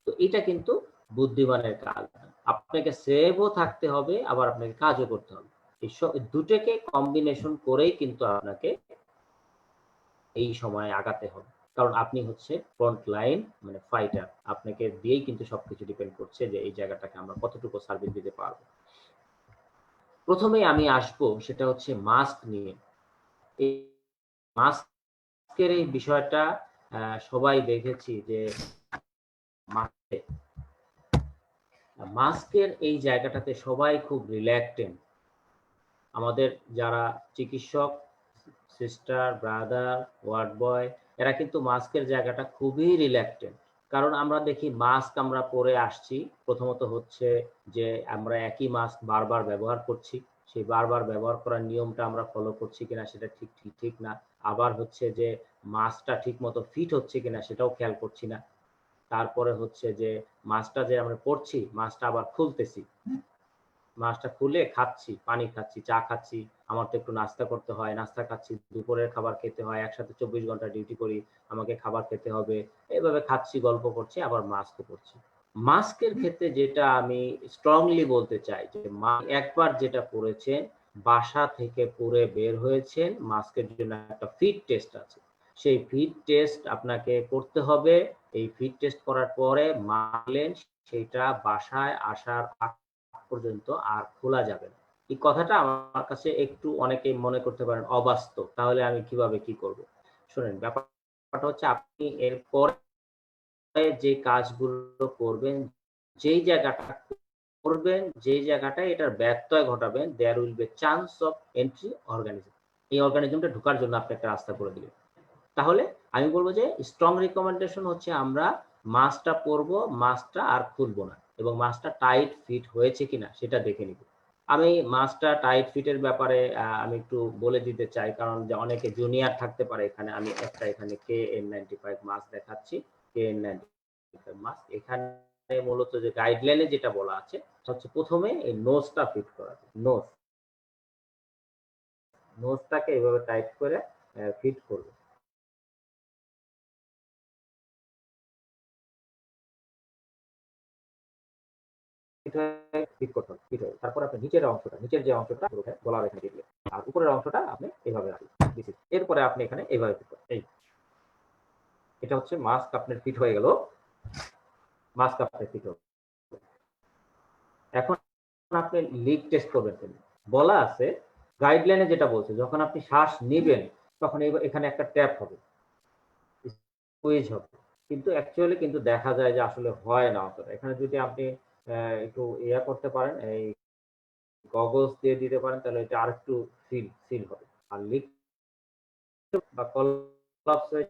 তো এটা কিন্তু বুদ্ধিমানের কাজ। আপনাকে সেভও থাকতে হবে, আবার আপনাকে কাজও করতে হবে। এই দুটোকে কম্বিনেশন করেই কিন্তু আপনাকে এই সময়ে আগাতে হবে। কারণ আপনি হচ্ছে ফ্রন্ট লাইন মানে ফাইটার। আপনাকে দিয়েই কিন্তু সবকিছু ডিপেন্ড করছে যে এই জায়গাটাকে আমরা কতটুকু সার্ভিস দিতে পারব। ১ম এই আমি আসবো সেটা হচ্ছে মাস্ক নিয়ে। এই মাস্কের এই বিষয়টা সবাই দেখেছি যে মাস্কে মাস্কের এই জায়গাটাতে সবাই খুব রিল্যাক্টেন্ট। আমাদের যারা চিকিৎসক, সিস্টার, ব্রাদার, ওয়ার্ড বয়, এরা কিন্তু মাস্কের জায়গাটা খুবই রিল্যাক্টেন্ট। কারণ আমরা দেখি মাস্ক আমরা পরে আসছি। প্রথমত হচ্ছে যে আমরা একই মাস্ক বারবার ব্যবহার করছি। সেই বারবার ব্যবহার করার নিয়মটা আমরা ফলো করছি কিনা সেটা ঠিক না। আবার হচ্ছে যে মাস্কটা ঠিকমতো ফিট হচ্ছে কিনা সেটাও খেয়াল করছি না। তারপরে হচ্ছে যে মাস্কটা যে আমরা পরছি, মাস্কটা আবার খুলতেছি। মাছটা খুলে খাচ্ছি, পানি খাচ্ছি, চা খাচ্ছি। আমার তো একটু নাস্তা করতে হয়, নাস্তা খাচ্ছি, দুপুরের খাবার খেতে হয়। একসাথে ২৪ ঘন্টা ডিউটি করি, আমাকে খাবার খেতে হবে। এভাবে খাচ্ছি, গল্প করছি, আবার মাস্কও পরছি। মাস্কের ক্ষেত্রে যেটা আমি স্ট্রংলি বলতে চাই যে একবার যেটা পড়েছেন, বাসা থেকে পড়ে বের হয়েছেন, মাস্কের জন্য একটা ফিট টেস্ট আছে। সেই ফিট টেস্ট আপনাকে করতে হবে। এই ফিট টেস্ট করার পরে মানলেন, সেটা বাসায় আসার আগ পর্যন্ত আর খোলা যাবে না। এই কথাটা আমার কাছে একটু অনেকেই মনে করতে পারেন অবাস্তব। তাহলে আমি কিভাবে কি করব? শোনেন, ব্যাপারটা হচ্ছে আপনি এরপরে যে কাজগুলো করবেন, যেই জায়গাটা করবেন, যেই জায়গাটায় এটার ব্যত্যয় ঘটাবেন, there will be a chance of entry organism. এই অর্গানিজমটা ঢোকার জন্য আপনি একটা রাস্তা করে দিলেন। তাহলে আমি বলব যে স্ট্রং রিকমেন্ডেশন হচ্ছে আমরা মাস্কটা পরবো, মাস্কটা আর খুলবো না এবং মাস্কটা টাইট ফিট হয়েছে কিনা সেটা দেখে নিব। আমি মাস্কটা টাইট ফিটের ব্যাপারে আমি একটু বলে দিতে চাই, কারণ যে অনেকে জুনিয়র থাকতে পারে এখানে। আমি একটা এখানে KN95 মাস্ক দেখাচ্ছি। KN95 মাস্ক এখানে মূলত যে গাইডলাইনে যেটা বলা আছে হচ্ছে প্রথমে এই নোজটা ফিট করা। নোজটাকে এভাবে টাইট করে ফিট করবে। ফিট করতে হবে, ফিট হবে। তারপর আপনি নিচের যে অংশটা গলার এখানে দিবেন। আর উপরের অংশটা আপনি এভাবে রাখবেন। এরপরে আপনি এখানে এভাবে ফিট করবেন। এটা হচ্ছে মাস্ক আপনার ফিট হয়ে গেল। মাস্ক আপনার ফিট হবে। এখন আপনি লিক টেস্ট করবেন। বলা আছে গাইডলাইনে যেটা বলছে, যখন আপনি শ্বাস নিবেন তখন এখানে একটা ট্যাপ হবে, সুইচ হবে। কিন্তু অ্যাকচুয়ালি কিন্তু দেখা যায় যে আসলে হয় না অতটা। এখানে যদি আপনি একটু করতে পারেন, এই গগলস দিয়ে দিতে পারেন, তাহলে এটা আরেকটু ফিল হবে। আর লিক বা কলাপস হয়ে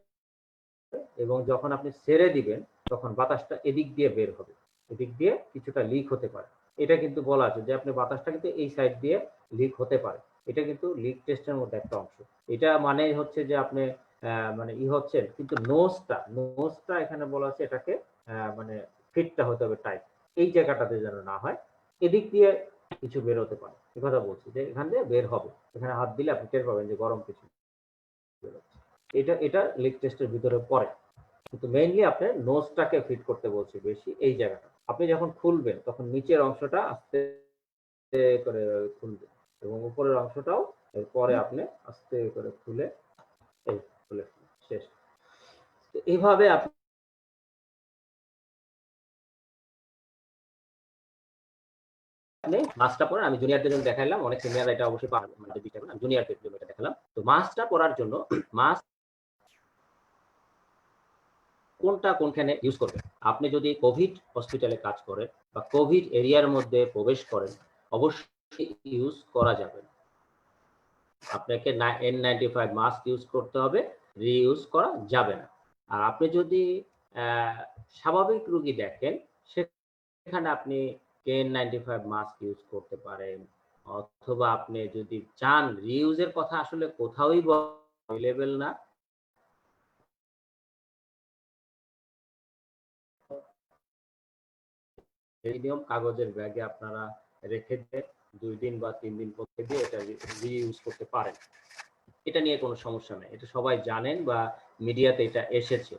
এবং যখন আপনি ছেড়ে দিবেন তখন বাতাসটা এদিক দিয়ে বের হবে। এদিক দিয়ে কিছুটা লিক হতে পারে। এটা কিন্তু বলা আছে যে আপনি বাতাসটা কিন্তু এই সাইড দিয়ে লিক হতে পারে। এটা কিন্তু লিক টেস্টের মধ্যে একটা অংশ। এটা মানে হচ্ছে যে আপনি মানে হচ্ছেন, কিন্তু নোজটা এখানে বলা আছে এটাকে মানে ফিটটা হতে হবে টাইট। এই জায়গাটাতে যেন না হয়। এদিক দিয়ে কিছু বের হতে পারে। এ কথা বলছি যে এখান দিয়ে বের হবে। এখানে হাত দিলে আপনি টের পাবেন যে গরম কিছু বের হচ্ছে। এটা লিক টেস্টের ভিতরে পড়ে। কিন্তু মেইনলি আপনার নোজটাকে ফিট করতে বলছি বেশি, এই জায়গাটা। আপনি যখন খুলবেন তখন নিচের অংশটা আস্তে করে খুলবেন এবং উপরের অংশটাও পরে আপনি আস্তে করে খুলে খুলে শেষ। তো এইভাবে আপনি মাস্কটা পরেন। আমি জুনিয়রদের জন্য দেখাইলাম, অনেক সিনিয়ররা এটা অবশ্যই পারবে, মানে বিষয়টা আমি জুনিয়রদের জন্য এটা দেখালাম। তো মাস্কটা পরার জন্য মাস্ক কোনটা কোনখানে ইউজ করবেন। আপনি যদি কোভিড হসপিটালে কাজ করেন বা কোভিড এরিয়ার মধ্যে প্রবেশ করেন, অবশ্যই ইউজ করা যাবে না। আপনাকে N95 মাস্ক ইউজ করতে হবে, রিইউজ করা যাবে না। আর আপনি যদি স্বাভাবিক রোগী দেখেন, সেখানে আপনি KN95 মাস্ক ইউজ করতে পারেন, অথবা আপনি যদি চান রিইউজের কথা আসলে কোথাওই অ্যাভেলেবল না। মিডিয়াম কাগজের ব্যাগে আপনারা রেখে দিয়ে ২ দিন বা ৩ দিন পর দিয়ে এটা রিইউজ করতে পারেন। এটা নিয়ে কোনো সমস্যা নেই। এটা সবাই জানেন বা মিডিয়াতে এটা এসেছে।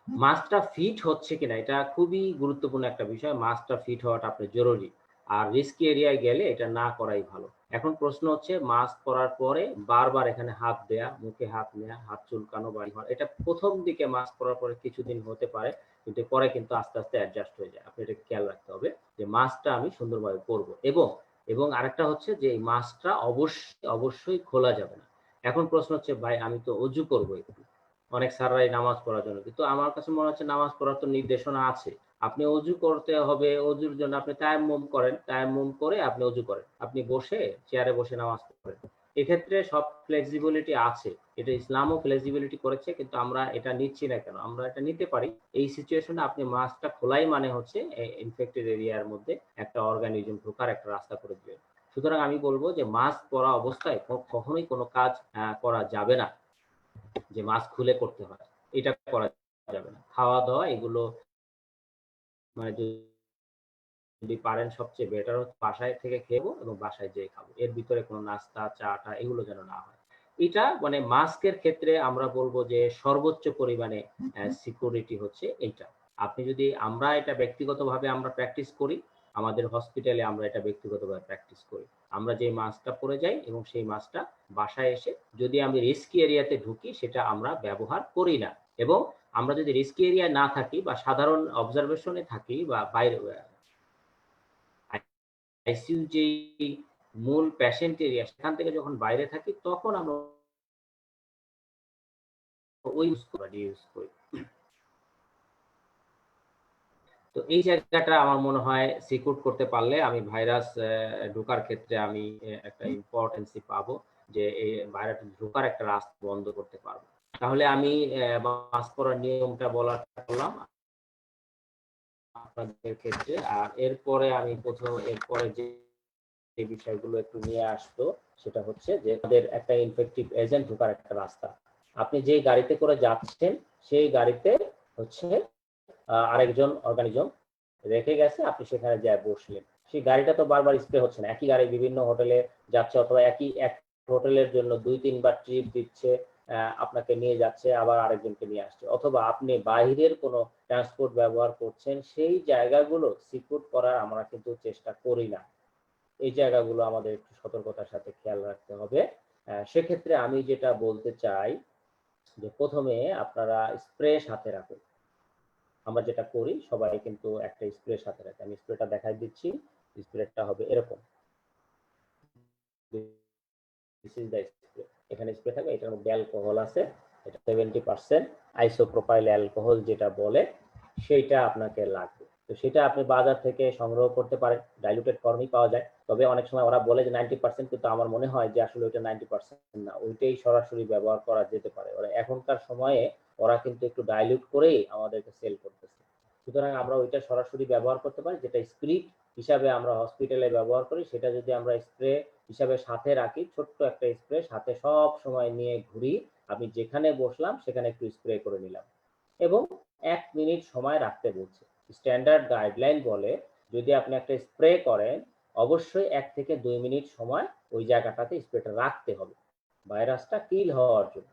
মাস্কটা ফিট হচ্ছে কিনা এটা খুবই গুরুত্বপূর্ণ একটা বিষয়। মাস্কটা ফিট হওয়াটা আপনার জরুরি। আর রিস্কি এরিয়ায় গেলে এটা না করাই ভালো। এখন প্রশ্ন হচ্ছে মাস্ক পরার পরে বারবার এখানে হাত দেয়া, মুখে হাত নেয়া, হাত চুলকানো বা এটা ১ম দিকে মাস্ক পরার পরে কিছুদিন হতে পারে। কিন্তু পরে কিন্তু আস্তে, আস্তে অ্যাডজাস্ট হয়ে যায়। আপনি এটাকে খেয়াল রাখতে হবে যে মাস্কটা আমি সুন্দরভাবে পরবো এবং আরেকটা হচ্ছে যে এই মাস্কটা অবশ্যই খোলা যাবে না। এখন প্রশ্ন হচ্ছে ভাই আমি তো অজু করবো একটু। অনেক স্যাররাই নামাজ পড়ার জন্য। কিন্তু আমার কাছে মনে হচ্ছে নামাজ পড়ার তো নির্দেশনা আছে। আপনি অজু করতে হবে, অজুর জন্য আপনি তায়াম্মুম করেন। তায়াম্মুম করে আপনি অজু করেন। আপনি বসে চেয়ারে বসে নামাজ পড়েন। এক্ষেত্রে সব ফ্লেক্সিবিলিটি আছে। এটা ইসলামও ফ্লেক্সিবিলিটি করেছে, কিন্তু আমরা এটা নিচ্ছি না কেন? আমরা এটা নিতে পারি। এই সিচুয়েশনে আপনি মাস্কটা খোলাই মানে হচ্ছে ইনফেক্টেড এরিয়ার মধ্যে একটা অর্গানিজম ঢোকার একটা রাস্তা করে দিবেন। সুতরাং আমি বলব যে মাস্ক পরা অবস্থায় কখনোই কোনো কাজ করা যাবে না। যে মাস্ক খুলে করতে হয়, এটা করা যাবে না। খাওয়া-দাওয়া এগুলো মানে যদি পারেন সবচেয়ে বেটার হচ্ছে বাসায় থেকে খেবো এবং বাসায় যেয়ে খাবো। এর ভিতরে কোনো নাস্তা, চা-টা এগুলো যেন না হয়। এটা মানে মাস্কের ক্ষেত্রে আমরা বলব যে সর্বোচ্চ পরিমাণে সিকিউরিটি হচ্ছে এইটা। আপনি যদি আমরা এটা ব্যক্তিগতভাবে আমরা প্র্যাকটিস করি, আমাদের হসপিটালে আমরা এটা ব্যক্তিগতভাবে প্র্যাকটিস করি। আমরা যে মাস্কটা পরে যাই এবং সেই মাস্কটা বাসায় এসে যদি আমি রিস্কি এরিয়াতে ঢুকি সেটা আমরা ব্যবহার করি না। এবং আমরা যদি রিস্কি এরিয়ায় না থাকি বা সাধারণ অবজারভেশন এ থাকি বা বাইরে আইসিইউ যেই মূল পেশেন্ট এরিয়া সেখান থেকে যখন বাইরে থাকি তখন আমরা ওই ইউজ করি। তো এই জায়গাটা আমার মনে হয় সিকিউর করতে পারলে আমি ভাইরাস ঢোকার ক্ষেত্রে আমি একটা ইম্পর্টেন্সি পাবো, যে এই ভাইরাস ঢোকার একটা রাস্তা বন্ধ করতে পারবো। তাহলে আমি মাস্ক পরার নিয়মটা বলার চেষ্টা করলাম আপনাদের ক্ষেত্রে। আর এরপরে যে বিষয়গুলো একটু নিয়ে আসতো সেটা হচ্ছে যে আমাদের একটা ইনফেক্টিভ এজেন্ট ঢোকার একটা রাস্তা। আপনি যে গাড়িতে করে যাচ্ছেন সেই গাড়িতে হচ্ছে আরেকজন অর্গানিজম রেখে গেছে, আপনি সেখানে যায় বসলেন। সেই গাড়িটা তো বারবার স্প্রে হচ্ছে না, একই গাড়ি বিভিন্ন হোটেলে যাচ্ছে অথবা এক হোটেলের জন্য ২-৩ বার ট্রিপ দিচ্ছে, আপনাকে নিয়ে যাচ্ছে আবার আরেকজনকে নিয়ে আসছে, অথবা আপনি বাহিরের কোনো ট্রান্সপোর্ট ব্যবহার করছেন, সেই জায়গাগুলো সিকিউর করার আমরা কিন্তু চেষ্টা করি না। এই জায়গাগুলো আমাদের একটু সতর্কতার সাথে খেয়াল রাখতে হবে। সেক্ষেত্রে আমি যেটা বলতে চাই যে প্রথমে আপনারা স্প্রে সাথে রাখুন। আমরা যেটা করি সবাই কিন্তু একটা স্প্রে সাথে রাখে। আমি স্প্রেটা দেখাই দিচ্ছি। স্প্রেটা হবে এরকম। This is the spray. এখানে স্প্রে থাকবে, এটার মধ্যে অ্যালকোহল আছে। এটা 70% আইসোপ্রোপাইল অ্যালকোহল যেটা বলে, সেইটা আপনাকে লাগবে। তো সেটা আপনি বাজার থেকে সংগ্রহ করতে পারেন, ডাইলুটেড ফর্মেই পাওয়া যায়। তবে অনেক সময় ওরা বলে যে 90%, কিন্তু আমার মনে হয় যে আসলে ওইটা 90% না, ওইটাই সরাসরি ব্যবহার করা যেতে পারে। ওরা এখনকার সময়ে ওরা কিন্তু একটু ডাইলুট করেই আমাদেরকে সেল করতেছে। সুতরাং আমরা ওইটা সরাসরি ব্যবহার করতে পারি, যেটা স্পিরিট হিসাবে আমরা হসপিটালে ব্যবহার করি, সেটা যদি আমরা স্প্রে হিসাবে সাথে রাখি, ছোট্ট একটা স্প্রে সাথে সব সময় নিয়ে ঘুরি, আমি যেখানে বসলাম সেখানে একটু স্প্রে করে নিলাম এবং ১ মিনিট সময় রাখতে বলছে। স্ট্যান্ডার্ড গাইডলাইন বলে যদি আপনি একটা স্প্রে করেন অবশ্যই ১ থেকে ২ মিনিট সময় ওই জায়গাটাতে স্প্রেটা রাখতে হবে ভাইরাসটা কিল হওয়ার জন্য।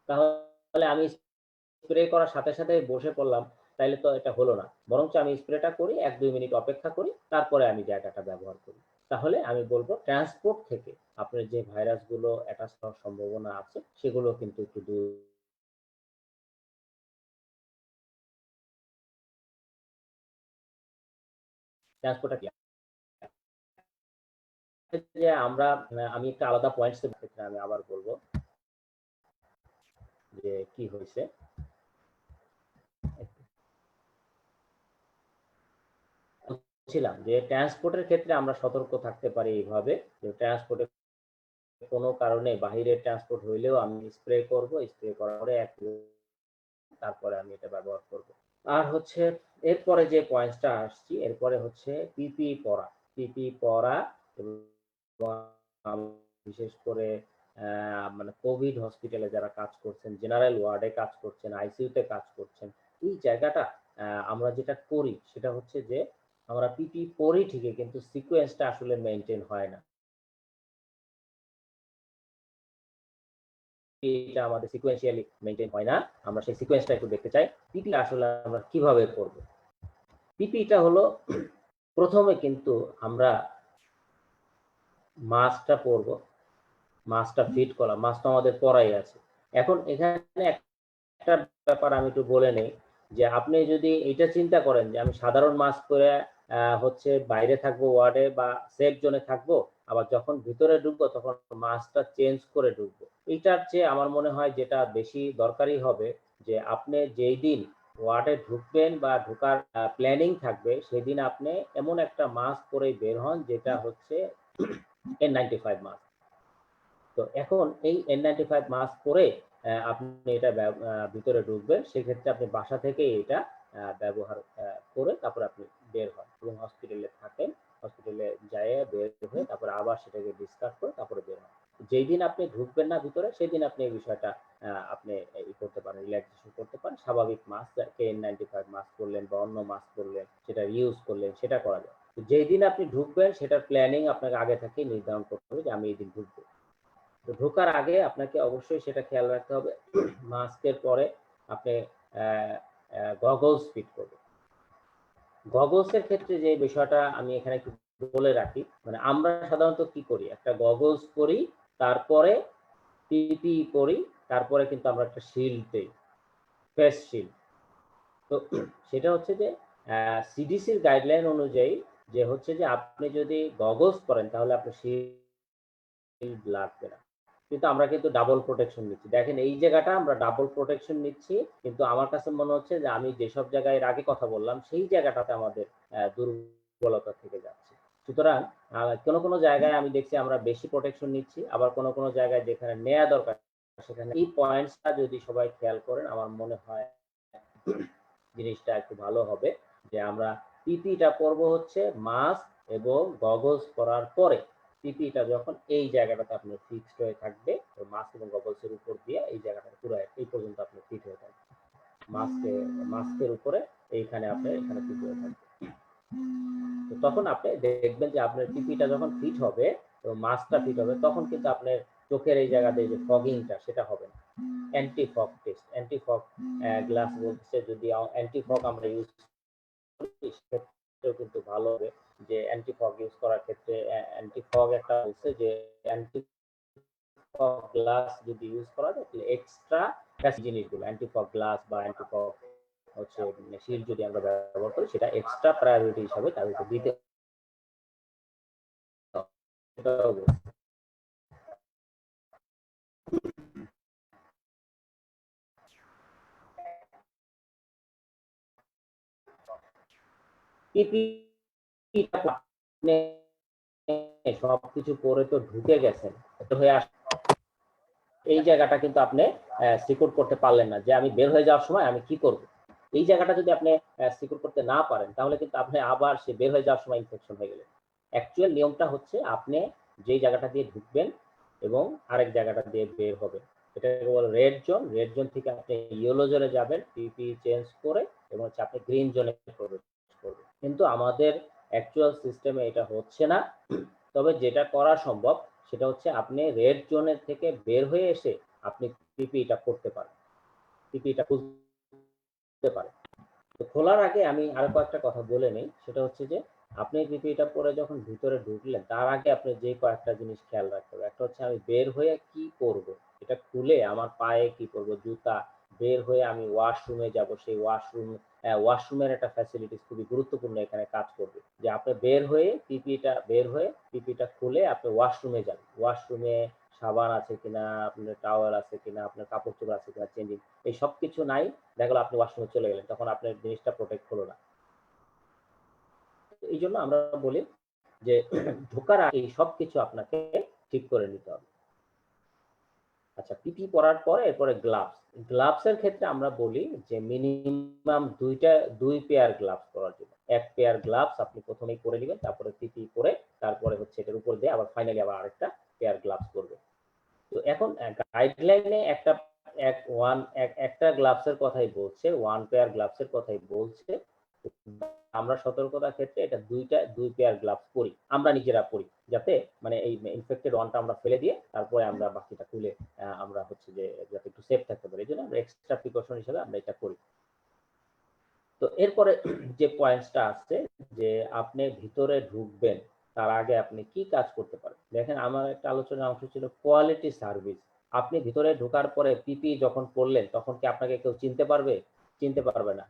তাহলে আমি স্প্রে করার সাথে সাথে বসে পড়লাম, তাইলে তো এটা হলো না। বরঞ্চ আমি স্প্রেটা করি, ১-২ মিনিট অপেক্ষা করি, তারপরে আমি জায়গাটা ব্যবহার করি। তাহলে আমি বলব ট্রান্সপোর্ট থেকে আপনার যে ভাইরাসগুলো অ্যাটাচ হওয়ার সম্ভাবনা আছে সেগুলো কিন্তু একটু দূর। ট্রান্সপোর্টটা কি? যে আমি একটা আলাদা পয়েন্টস এর ক্ষেত্রে আমি আবার বলব যে কি হইছে। বলছিলাম যে ট্রান্সপোর্টের ক্ষেত্রে আমরা সতর্ক থাকতে পারি এইভাবে যে ট্রান্সপোর্টে কোনো কারণে বাহিরের ট্রান্সপোর্ট হইলেও আমি স্প্রে করব, স্প্রে করার পরে তারপরে আমি এটা ব্যবহার করব। আর হচ্ছে এরপরে যে পয়েন্টসটা আসছি, এরপরে হচ্ছে পিপিই পরা। পিপিই পরা এবং বিশেষ করে মানে কোভিড হসপিটালে যারা কাজ করছেন, জেনারেল ওয়ার্ডে কাজ করছেন, আইসিইউতে কাজ করছেন, এই জায়গাটা আমরা যেটা করি সেটা হচ্ছে যে আমরা পিপিই পরি ঠিকই, কিন্তু সিকোয়েন্সটা আসলে মেইনটেইন হয় না। এটা আমাদের সিকোয়েন্সিয়ালি মেইনটেইন হয় না। আমরা সেই সিকোয়েন্সটা একটু দেখতে চাই। পিপি আসলে আমরা কিভাবে করব? পিপিটা হলো প্রথমে কিন্তু আমরা মাস্কটা পরবো, মাস্কটা ফিট করা, মাস্ক তো আমাদের পরাই আছে। এখন এখানে একটা ব্যাপার আমি একটু বলে নেই যে আপনি যদি এটা চিন্তা করেন যে আমি সাধারণ মাস্ক পরে হচ্ছে বাইরে থাকবো ওয়ার্ডে বা সেফ জোনে থাকবো, আবার যখন ভিতরে ঢুকবো তখন মাস্কটা চেঞ্জ করে ঢুকবো। এইটার চেয়ে আমার মনে হয় যেটা বেশি দরকারি হবে যে আপনি যেই দিন ওয়ার্ডে ঢুকবেন বা ঢোকার প্ল্যানিং থাকবে সেদিন আপনি এমন একটা মাস্ক পরে বের হন যেটা হচ্ছে N95 মাস্ক। তো এখন এই N95 মাস্ক পরে আপনি এটা ভিতরে ঢুকবেন। সেক্ষেত্রে আপনি বাসা থেকেই এটা ব্যবহার করে তারপরে আপনি বের হন এবং হসপিটালে থাকেন। হসপিটালে যাইয়া বের হয়ে তারপরে আবার সেটাকে ডিসকার্ড করে তারপরে বের হন। যেই দিন আপনি ঢুকবেন না ভিতরে সেদিন আপনি এই বিষয়টা আপনি করতে পারেন, রিল্যাক্সেশন করতে পারেন। স্বাভাবিক মাস্ক N95 মাস্ক পরলেন বা অন্য মাস্ক পরলেন, সেটা রিউজ করলেন, সেটা করা যায়। যেই দিন আপনি ঢুকবেন সেটার প্ল্যানিং আপনাকে আগে থেকেই নির্ধারণ করতে হবে যে আমি এই দিন ঢুকবো। তো ঢোকার আগে আপনাকে অবশ্যই সেটা খেয়াল রাখতে হবে মাস্কের পরে আপনি গগলস ফিট করবেন। গগলস এর ক্ষেত্রে যে বিষয়টা আমি এখানে একটু বলে রাখি, মানে আমরা সাধারণত কি করি, একটা গগলস পরি, তারপরে পিপিই পরি, তারপরে কিন্তু আমরা একটা শিল্ড দেই, ফেস শিল্ড। তো সেটা হচ্ছে যে সিডিসির গাইডলাইন অনুযায়ী যে হচ্ছে যে আপনি যদি গগলস পরেন তাহলে আপনার শিল্ড লাগবে না, কিন্তু আমরা কিন্তু ডাবল প্রোটেকশন নিচ্ছি। দেখেন এই জায়গাটা আমরা ডাবল প্রোটেকশন নিচ্ছি, কিন্তু আমার কাছে মনে হচ্ছে যে আমি যেসব জায়গায় এর আগে কথা বললাম সেই জায়গাটাতে আমাদের দুর্বলতা থেকে যাচ্ছে। সুতরাং কোনো জায়গায় আমি দেখছি আমরা বেশি প্রোটেকশন নিচ্ছি, আবার কোনো জায়গায় যেখানে নেয়া দরকার সেখানে এই পয়েন্টসটা যদি সবাই খেয়াল করেন আমার মনে হয় জিনিসটা একটু ভালো হবে, যে আমরা পিপিটা পরব হচ্ছে মাস্ক এবং গগলস পরার পরে। পিপিটা যখন এই জায়গাটাতে আপনার ফিক্সড হয়ে থাকবে, মাস্ক এবং গগলসের উপর দিয়ে এই জায়গাটা পুরো এই পর্যন্ত আপনি ফিট হয়ে থাকবে। মাস্কের উপরে এইখানে আপনি এখানে ফিট হয়ে থাকবে। তো তখন আপনি দেখবেন যে আপনার পিপিটা যখন ফিট হবে এবং মাস্কটা ফিট হবে, তখন কিন্তু আপনার চোখের এই জায়গাতে যে ফগিংটা সেটা হবে না। Anti fog test, anti fog glass বলছে, যদি অ্যান্টি ফগ আমরা ইউজ করি সেক্ষেত্রেও কিন্তু ভালো হবে। যে অ্যান্টি ফগ ইউজ করার ক্ষেত্রে অ্যান্টি ফগ একটা বলছে যে অ্যান্টি ফগ গ্লাস যদি ইউজ করা যায় তাহলে এক্সট্রা জিনিসগুলো অ্যান্টি ফগ গ্লাস বা অ্যান্টি ফগ হচ্ছে শিল্ড যদি আমরা ব্যবহার করি, সেটা এক্সট্রা প্রায়োরিটি হিসাবে তাদেরকে দিতে হবে। সবকিছু পরে তো ঢুকে গেছেন, হয়ে এই জায়গাটা কিন্তু আপনি সিকিউর করতে পারলেন না, যে আমি বের হয়ে যাওয়ার সময় আমি কি করব। এই জায়গাটা যদি আপনি সিকিউর করতে না পারেন, তাহলে কিন্তু আপনি আবার সে বের হয়ে যাওয়ার সময় ইনফেকশন হয়ে গেলেন। অ্যাকচুয়াল নিয়মটা হচ্ছে আপনি যেই জায়গাটা দিয়ে ঢুকবেন এবং আরেক জায়গাটা দিয়ে বের হবেন, এটাকে বলে রেড জোন। রেড জোন থেকে আপনি ইয়েলো জোনে যাবেন পিপি চেঞ্জ করে, এবং হচ্ছে আপনি গ্রিন জোনে প্রবেশ করবেন। কিন্তু আমাদের অ্যাকচুয়াল সিস্টেমে এটা হচ্ছে না। তবে যেটা করা সম্ভব সেটা হচ্ছে আপনি রেড জোনের থেকে বের হয়ে এসে আপনি পিপিটা করতে পারেন, পিপিটা খুলতে পারেন। তো খোলার আগে আমি আরো কয়েকটা কথা বলে নেই, সেটা হচ্ছে যে আপনি পিপিটা পরে যখন ভিতরে ঢুকলেন তার আগে আপনি যে কয়েকটা জিনিস খেয়াল রাখতে হবে। একটা হচ্ছে আমি বের হয়ে কি করব, এটা খুলে আমার পায়ে কি করব, জুতা, বের হয়ে আমি ওয়াশরুমে যাব, সেই ওয়াশরুমের একটা ফ্যাসিলিটিস খুবই গুরুত্বপূর্ণ এখানে কাজ করবে। যে আপনি বের হয়ে পিপিটা খুলে আপনি ওয়াশরুমে যান, ওয়াশরুমে সাবান আছে কিনা, আপনার টাওয়েল আছে কিনা, আপনার কাপড় চোপড় আছে কিনা চেঞ্জিং, এই সব কিছু নাই, দেখা গেল আপনি ওয়াশরুমে চলে গেলেন, তখন আপনার জিনিসটা প্রোটেক্ট হলো না। এই জন্য আমরা বলি যে ঢোকার আগে সবকিছু আপনাকে ঠিক করে নিতে হবে। আচ্ছা, পিপি পরার পরে এরপরে গ্লাভস। গ্লাভসের ক্ষেত্রে আমরা বলি যে মিনিমাম দুই পেয়ার গ্লাভস পরার জন্য। এক পেয়ার গ্লাভস আপনি প্রথমেই পরে নেবেন, তারপরে পিপি পরে তারপরে হচ্ছে এটার উপর দিয়ে আবার ফাইনালি আবার আরেকটা পেয়ার গ্লাভস পরবেন। তো এখন গাইডলাইনে একটা গ্লাভসের কথাই বলছে, ওয়ান পেয়ার গ্লাভসের কথাই বলছে। আমরা সতর্কতার ক্ষেত্রে এটা দুই পেয়ার গ্লাভস পরি, আমরা নিজেরা পরি, যাতে মানে এই ইনফেক্টেড ওয়ানটা আমরা ফেলে দিয়ে তারপরে আমরা বাকিটা খুলে আমরা হচ্ছে যে যাতে একটু সেফ থাকতে পারি, এই জন্য আমরা এক্সট্রা প্রিকশন হিসেবে আমরা এটা করি। তো এরপরে যে পয়েন্টসটা আছে যে আপনি ভিতরে ঢুকবেন তার আগে আপনি কি কাজ করতে পারেন। দেখেন, আমার একটা আলোচনার অংশ ছিল কোয়ালিটি সার্ভিস। আপনি ভিতরে ঢোকার পরে পিপি যখন পড়লেন তখন কি আপনাকে কেউ চিনতে পারবে? চিনতে পারবে না।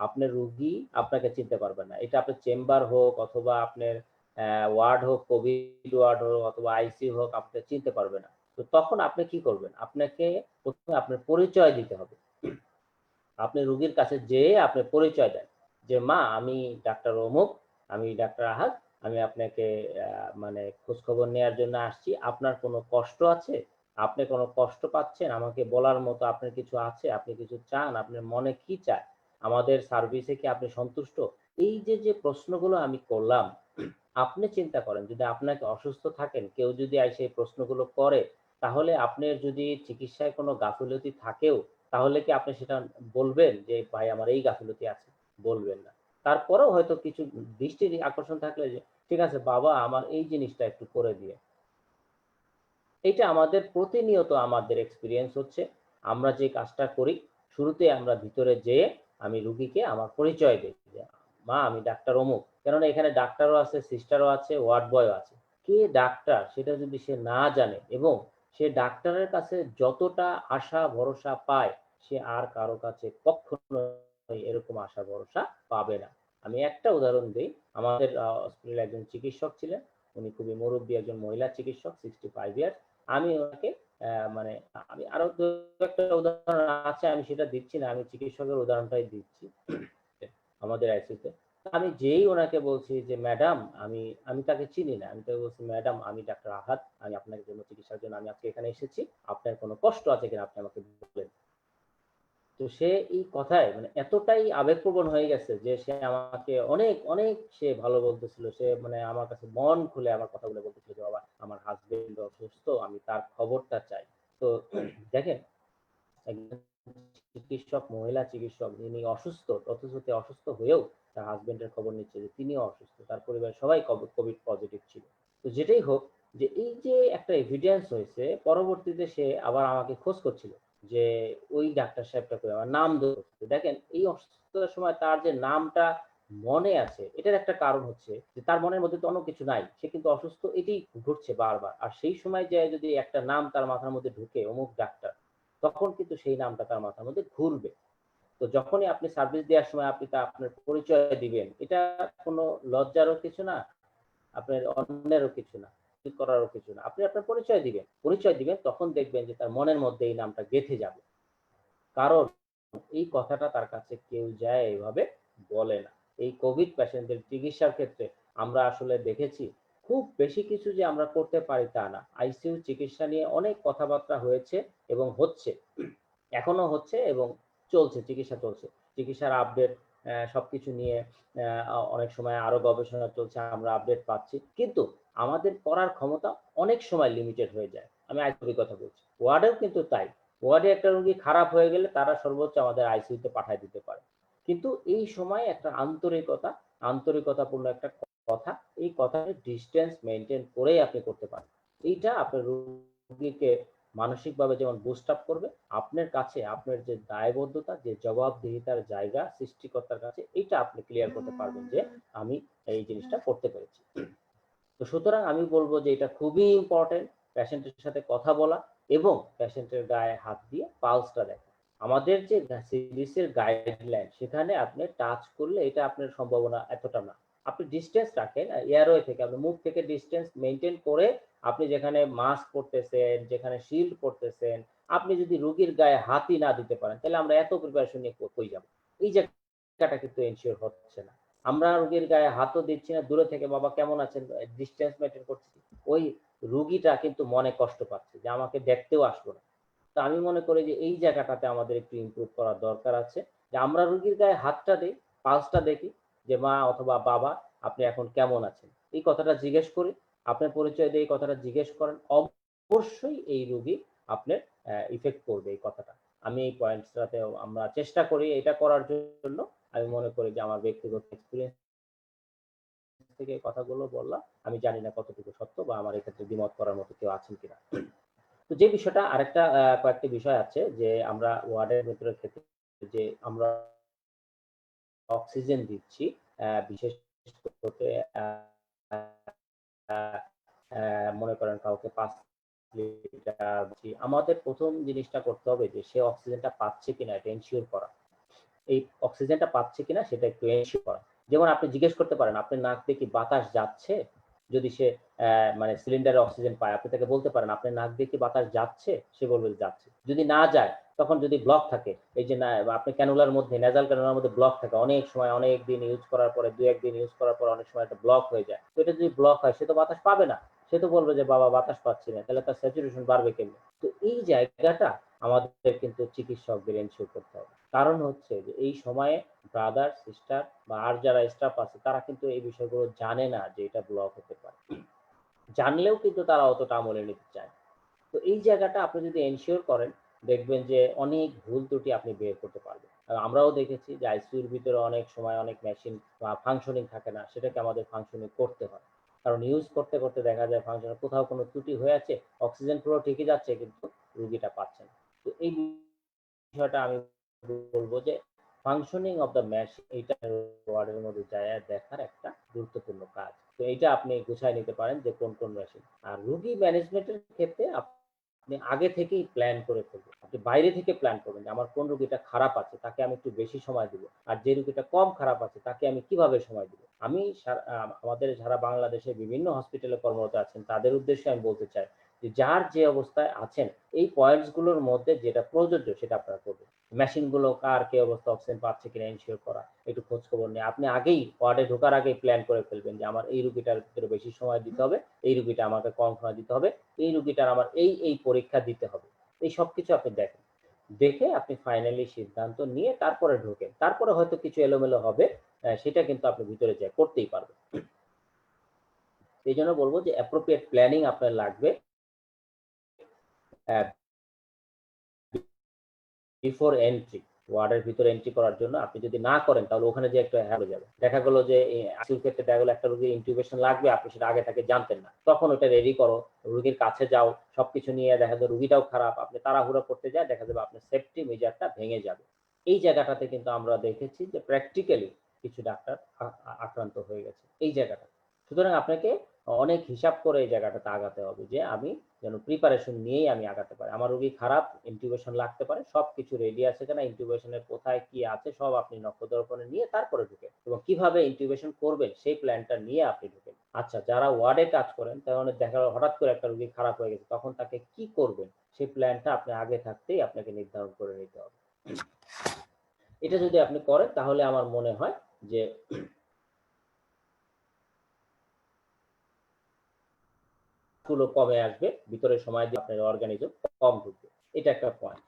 আপনার রুগী আপনাকে চিনতে পারবে না। এটা আপনার চেম্বার হোক অথবা আপনার ওয়ার্ড হোক, কোভিড ওয়ার্ড হোক অথবা আইসিইউ হোক, আপনি চিনতে পারবে না। তো তখন আপনি কি করবেন? আপনাকে প্রথমে আপনার পরিচয় দিতে হবে। আপনি রুগীর কাছে যেয়ে আপনি পরিচয় দেন যে মা আমি ডাক্তার অমুক, আমি ডাক্তার আহাদ, আমি আপনাকে মানে খোঁজ খবর নেওয়ার জন্য আসছি। আপনার কোনো কষ্ট আছে, আপনি কোনো কষ্ট পাচ্ছেন, আমাকে বলার মতো আপনার কিছু আছে, আপনি কিছু চান, আপনার মনে কি চায়, আমাদের সার্ভিসে কি আপনি সন্তুষ্ট? এই যে যে প্রশ্নগুলো আমি করলাম, আপনি চিন্তা করেন যদি আপনাকে অসুস্থ থাকেন কেউ যদি এসে এই প্রশ্নগুলো করে, তাহলে আপনার যদি চিকিৎসায় কোনো গাফিলতি থাকেও, তাহলে কি আপনি সেটা বলবেন যে ভাই আমার এই গাফিলতি আছে? বলবেন না। তারপরেও হয়তো কিছু দৃষ্টির আকর্ষণ থাকলে যে ঠিক আছে বাবা আমার এই জিনিসটা একটু করে দিয়ে। এটা আমাদের প্রতিনিয়ত আমাদের এক্সপেরিয়েন্স হচ্ছে। আমরা যে কাজটা করি, শুরুতে আমরা ভিতরে যেয়ে আমি রুগীকে আমার পরিচয় দেই যে মা আমি ডাক্তার অমুক। কেননা এখানে ডাক্তারও আছে, সিস্টারও আছে, ওয়ার্ড বয়ও আছে। কে ডাক্তার সেটা যদি সে না জানে এবং সে ডাক্তারের কাছে যতটা আশা ভরসা পায়, সে আর কারো কাছে কখনোই এরকম আশা ভরসা পাবে না। আমি একটা উদাহরণ দেই। আমাদের হসপিটালে একজন চিকিৎসক ছিলেন। উনি খুবই মুরুব্বি একজন মহিলা চিকিৎসক, 65 ইয়ার্স। আমি ওনাকে মানে আমি আরো দু একটা উদাহরণ আছে, আমি সেটা দিচ্ছি না। আমি চিকিৎসকের উদাহরণটাই দিচ্ছি আমাদের আইসিইউতে। আমি যেই ওনাকে বলছি যে ম্যাডাম, আমি আমি তাকে চিনি না। আমি তাকে বলছি, ম্যাডাম আমি ডাক্তার আহাদ। আমি আপনার জন্য চিকিৎসার জন্য আমি আজকে এখানে এসেছি। আপনার কোনো কষ্ট আছে কিনা আপনি আমাকে বলেন। তো সে এই কথায় মানে এতটাই আবেগপ্রবণ হয়ে গেছে যে সে আমাকে অনেক, অনেক সে ভালো বলতেছিল। সে মানে আমার কাছে মন খুলে আমার কথাগুলো বলতেছিল যে, "বাবা আমার হাসব্যান্ড অসুস্থ, আমি তার খবরটা চাই।" তো দেখেন একজন চিকিৎসক, মহিলা চিকিৎসক যিনি অসুস্থ, অথচ অসুস্থ হয়েও তার হাসব্যান্ডের খবর নিচ্ছে যে তিনিও অসুস্থ। তার পরিবারের সবাই কোভিড পজিটিভ ছিল। তো যেটাই হোক যে এই যে একটা এভিডেন্স হয়েছে, পরবর্তীতে সে আবার আমাকে খোঁজ করছিল যে ওই ডাক্তার সাহেবটা কই? আমার নাম ধরছে। দেখেন এই অসুস্থতার সময় তার যে নামটা মনে আছে, এটার একটা কারণ হচ্ছে যে তার মনের মধ্যে তো অন্য কিছু নাই। সে কিন্তু অসুস্থ এটাই ঘুরছে বারবার। আর সেই সময় যেয়ে যদি একটা নাম তার মাথার মধ্যে ঢুকে অমুক ডাক্তার, তখন কিন্তু সেই নামটা তার মাথার মধ্যে ঘুরবে। তো যখনই আপনি সার্ভিস দেওয়ার সময় আপনি আপনার পরিচয় দিবেন, এটা কোনো লজ্জারও কিছু না, আপনার অন্যেরও কিছু না, করারও কিছু না। আপনি আপনার পরিচয় দিবেন। পরিচয় দিবেন তখন দেখবেন যে তার মনের মধ্যে এই নামটা গেঁথে যাবে। কারণ এই কথাটা তার কাছে কেউ যায় এভাবে বলে না। এই কোভিড পেশেন্টদের চিকিৎসার ক্ষেত্রে আমরা আসলে দেখেছি খুব বেশি কিছু যে আমরা করতে পারি তা না। আইসিইউ চিকিৎসা নিয়ে অনেক কথাবার্তা হয়েছে এবং হচ্ছে। এখনো হচ্ছে এবং চলছে, চিকিৎসা চলছে। চিকিৎসার আপডেট সবকিছু নিয়ে অনেক সময় আরো গবেষণা চলছে, আমরা আপডেট পাচ্ছি। কিন্তু আমাদের করার ক্ষমতা অনেক সময় লিমিটেড হয়ে যায়। আমি আইসিইউর কথা বলছি। ওয়ার্ডেও কিন্তু তাই। ওয়ার্ডে একটা রোগী খারাপ হয়ে গেলে তারা সর্বোচ্চ আমাদের আইসিইউতে পাঠায় দিতে পারে। কিন্তু এই সময় একটা আন্তরিকতাপূর্ণ একটা কথা, এই কথার ডিসট্যান্স মেইনটেইন করেই আপনি করতে পারেন। এইটা আপনার রোগীকে মানসিকভাবে যেমন বুস্ট আপ করবে, আপনার কাছে আপনার যে দায়বদ্ধতা, যে জবাবদিহিতার জায়গা সৃষ্টিকর্তার কাছে, এইটা আপনি ক্লিয়ার করতে পারবেন যে আমি এই জিনিসটা করতে পেরেছি। তো সুতরাং আমি বলবো যে এটা খুবই ইম্পর্টেন্ট পেশেন্টের সাথে কথা বলা এবং পেশেন্টের গায়ে হাত দিয়ে পালসটা দেখা। আমাদের যে সিডিসির গাইডলাইন সেখানে আপনি টাচ করলে এটা আপনার সম্ভাবনা এতটা না। আপনি ডিসটেন্স রাখেন এয়ারওয়ে থেকে, আপনি মুখ থেকে ডিসটেন্স মেনটেন করে আপনি যেখানে মাস্ক পরতেছেন, যেখানে শিল্ড পরতেছেন, আপনি যদি রোগীর গায়ে হাতই না দিতে পারেন তাহলে আমরা এত প্রিপারেশন নিয়ে কই যাব? এই জায়গাটা কিন্তু এনশিওর হচ্ছে না। আমরা রোগীর গায়ে হাতও দিচ্ছি না, দূরে থেকে বাবা কেমন আছেন ডিসটেন্স মেনটেন করছি। ওই রুগীটা কিন্তু মনে কষ্ট পাচ্ছে যে আমাকে দেখতেও আসলো না। তো আমি মনে করি যে এই জায়গাটাতে আমাদের একটু ইমপ্রুভ করার দরকার আছে। যে আমরা রুগীর গায়ে হাতটা দেই, পালসটা দেখি যে মা অথবা বাবা আপনি এখন কেমন আছেন? এই কথাটা জিজ্ঞেস করি। আপনার পরিচয় দিয়ে এই কথাটা জিজ্ঞেস করেন। অবশ্যই এই রুগী আপনার ইফেক্ট করবে এই কথাটা। আমি এই পয়েন্টসটাতেও আমরা চেষ্টা করি এটা করার জন্য। আমি মনে করি যে আমার ব্যক্তিগত এক্সপেরিয়েন্স থেকে কথাগুলো বললাম। আমি জানি না কতটুকু সত্য বা আমার এক্ষেত্রে দ্বিমত করার মতো কেউ আছেন কিনা। তো যে বিষয়টা আরেকটা কয়েকটি বিষয় আছে যে আমরা ওয়ার্ডের ভেতরে ক্ষেত্রে যে আমরা অক্সিজেন দিচ্ছি বিশেষ করে আ আ মনে করেন কাউকে ৫ লিটার দিচ্ছি। আমাদের ১ম জিনিসটা করতে হবে যে সে অক্সিজেনটা পাচ্ছে কিনা এটা এনশিওর করা। এই অক্সিজেনটা পাচ্ছে কিনা সেটা একটু এনশিওর করা। যেমন আপনি জিজ্ঞেস করতে পারেন, আপনার নাক দিয়ে কি বাতাস যাচ্ছে? যদি সে মানে সিলিন্ডারে অক্সিজেন পায়, আপনি তাকে বলতে পারেন, "আপনার নাক দিয়ে কি বাতাস যাচ্ছে?" সে বলবে যে, "যাচ্ছে।" যদি না যায়, তখন যদি ব্লক থাকে, এই যে না আপনি ক্যানুলার মধ্যে নেজাল ক্যানুলার মধ্যে ব্লক থাকে, অনেক সময় অনেক দিন ইউজ করার পরে ২-১ দিন ইউজ করার পর অনেক সময় এটা ব্লক হয়ে যায়। তো এটা যদি ব্লক হয়, সে তো বাতাস পাবে না। সে তো বলবে যে, "বাবা বাতাস পাচ্ছি না।" তাহলে তার স্যাচুরেশন বাড়বে কেমনে? তো এই জায়গাটা আমাদের কিন্তু চিকিৎসকদের এনশিওর করতে হবে। কারণ হচ্ছে যে এই সময়ে ব্রাদার, সিস্টার বা আর যারা স্টাফ আছে তারা কিন্তু এই বিষয়গুলো জানে না যে এটা ব্লক হতে পারে। জানলেও কিন্তু তারা অতটা আমলে নিতে চায় না। তো এই জায়গাটা আপনি যদি এনশিওর করেন, দেখবেন যে অনেক ভুল ত্রুটি আপনি বের করতে পারবেন। আর আমরাও দেখেছি যে আইসিইউর ভিতরে অনেক সময় অনেক মেশিন ফাংশনিং থাকে না। সেটাকে আমাদের ফাংশনিং করতে হয়। কারণ ইউজ করতে, করতে দেখা যায় ফাংশনে কোথাও কোনো ত্রুটি হয়ে আছে, অক্সিজেন ফ্লো ঠিকই যাচ্ছে কিন্তু রুগীটা পাচ্ছে না। তো এই বিষয়টা আমি বলব যে ফাংশনিং অফ দ্য মেশিন এইটা ওয়ার্ডের মধ্যে যায়া দেখার একটা গুরুত্বপূর্ণ কাজ। তো এইটা আপনি গুছায় নিতে পারেন যে কোন মেশিন। আর রোগী ম্যানেজমেন্টের ক্ষেত্রে আপনি আগে থেকেই প্ল্যান করে ফেলবেন। আপনি বাইরে থেকে প্ল্যান করবেন যে আমার কোন রোগীটা খারাপ আছে তাকে আমি একটু বেশি সময় দিব। আর যে রোগীটা কম খারাপ আছে তাকে আমি কিভাবে সময় দিব। আমি আমাদের যারা বাংলাদেশে বিভিন্ন হসপিটালে কর্মরত আছেন তাদের উদ্দেশ্যে আমি বলতে চাই যে যার যে অবস্থায় আছেন এই পয়েন্টস গুলোর মধ্যে যেটা প্রযোজ্য সেটা আপনারা করবেন। মেশিনগুলো কার কি অবস্থা, অক্সিজেন পাচ্ছে কিনা এনশিওর করা, একটু খোঁজ খবর নেওয়া। আপনি আগেই ওয়ার্ডে ঢোকার আগেই প্ল্যান করে ফেলবেন যে আমার এই রুগীটার ভিতরে বেশি সময় দিতে হবে, এই রুগীটা আমাকে কম সময় দিতে হবে, এই রুগীটার আমার এই পরীক্ষা দিতে হবে। এই সবকিছু আপনি দেখেন। দেখে আপনি ফাইনালি সিদ্ধান্ত নিয়ে তারপরে ঢোকেন। তারপরে হয়তো কিছু এলোমেলো হবে, সেটা কিন্তু আপনি ভিতরে যেয়ে করতেই পারবেন। এইজন্য বলব যে appropriate প্ল্যানিং আপনার লাগবে। অ্যা বিফোর এন্ট্রি, ওয়ার্ডের ভিতরে এন্ট্রি করার জন্য আপনি যদি না করেন তাহলে ওখানে যেয়ে একটা হয়ে যাবে। দেখা গেল যে আইসিইউর ক্ষেত্রে দেখা গেল একটা রোগীর ইনটিউবেশন লাগবে, আপনি সেটা আগে থেকে জানতেন না। তখন ওটা রেডি করো, রোগীর কাছে যাও, সবকিছু নিয়ে দেখা যায় রোগীটাও খারাপ, আপনি তাড়াহুড়া করতে যায় দেখা যাবে আপনার সেফটি মেজারটা ভেঙে যাবে। এই জায়গাটাতে কিন্তু আমরা দেখেছি যে প্র্যাকটিক্যালি কিছু ডাক্তার আক্রান্ত হয়ে গেছে এই জায়গাটা। সুতরাং আপনাকে অনেক হিসাব করে এই জায়গাটাতে আগাতে হবে যে আমি যেন প্রিপারেশন নিয়েই আমি আগাতে পারি। আমার রোগী খারাপ, ইনটিউবেশন লাগতে পারে, সবকিছু রেডি আছে কিনা, ইনটিউবেশনের কোথায় কি আছে সব আপনি নখদর্পণে নিয়ে তারপরে ঢুকেন এবং কিভাবে ইনটিউবেশন করবেন সেই প্ল্যানটা নিয়ে আপনি ঢুকেন। আচ্ছা, যারা ওয়ার্ডে কাজ করেন তাহলে দেখা গেল হঠাৎ করে একটা রোগী খারাপ হয়ে গেছে, তখন তাকে কি করবেন সেই প্ল্যানটা আপনি আগে থাকতেই আপনাকে নির্ধারণ করে নিতে হবে। এটা যদি আপনি করেন তাহলে আমার মনে হয় যে গুলো কমে আসবে, ভিতরে সময় দিয়ে আপনার অর্গানিজম কম ঢুকবে। এটা একটা পয়েন্ট।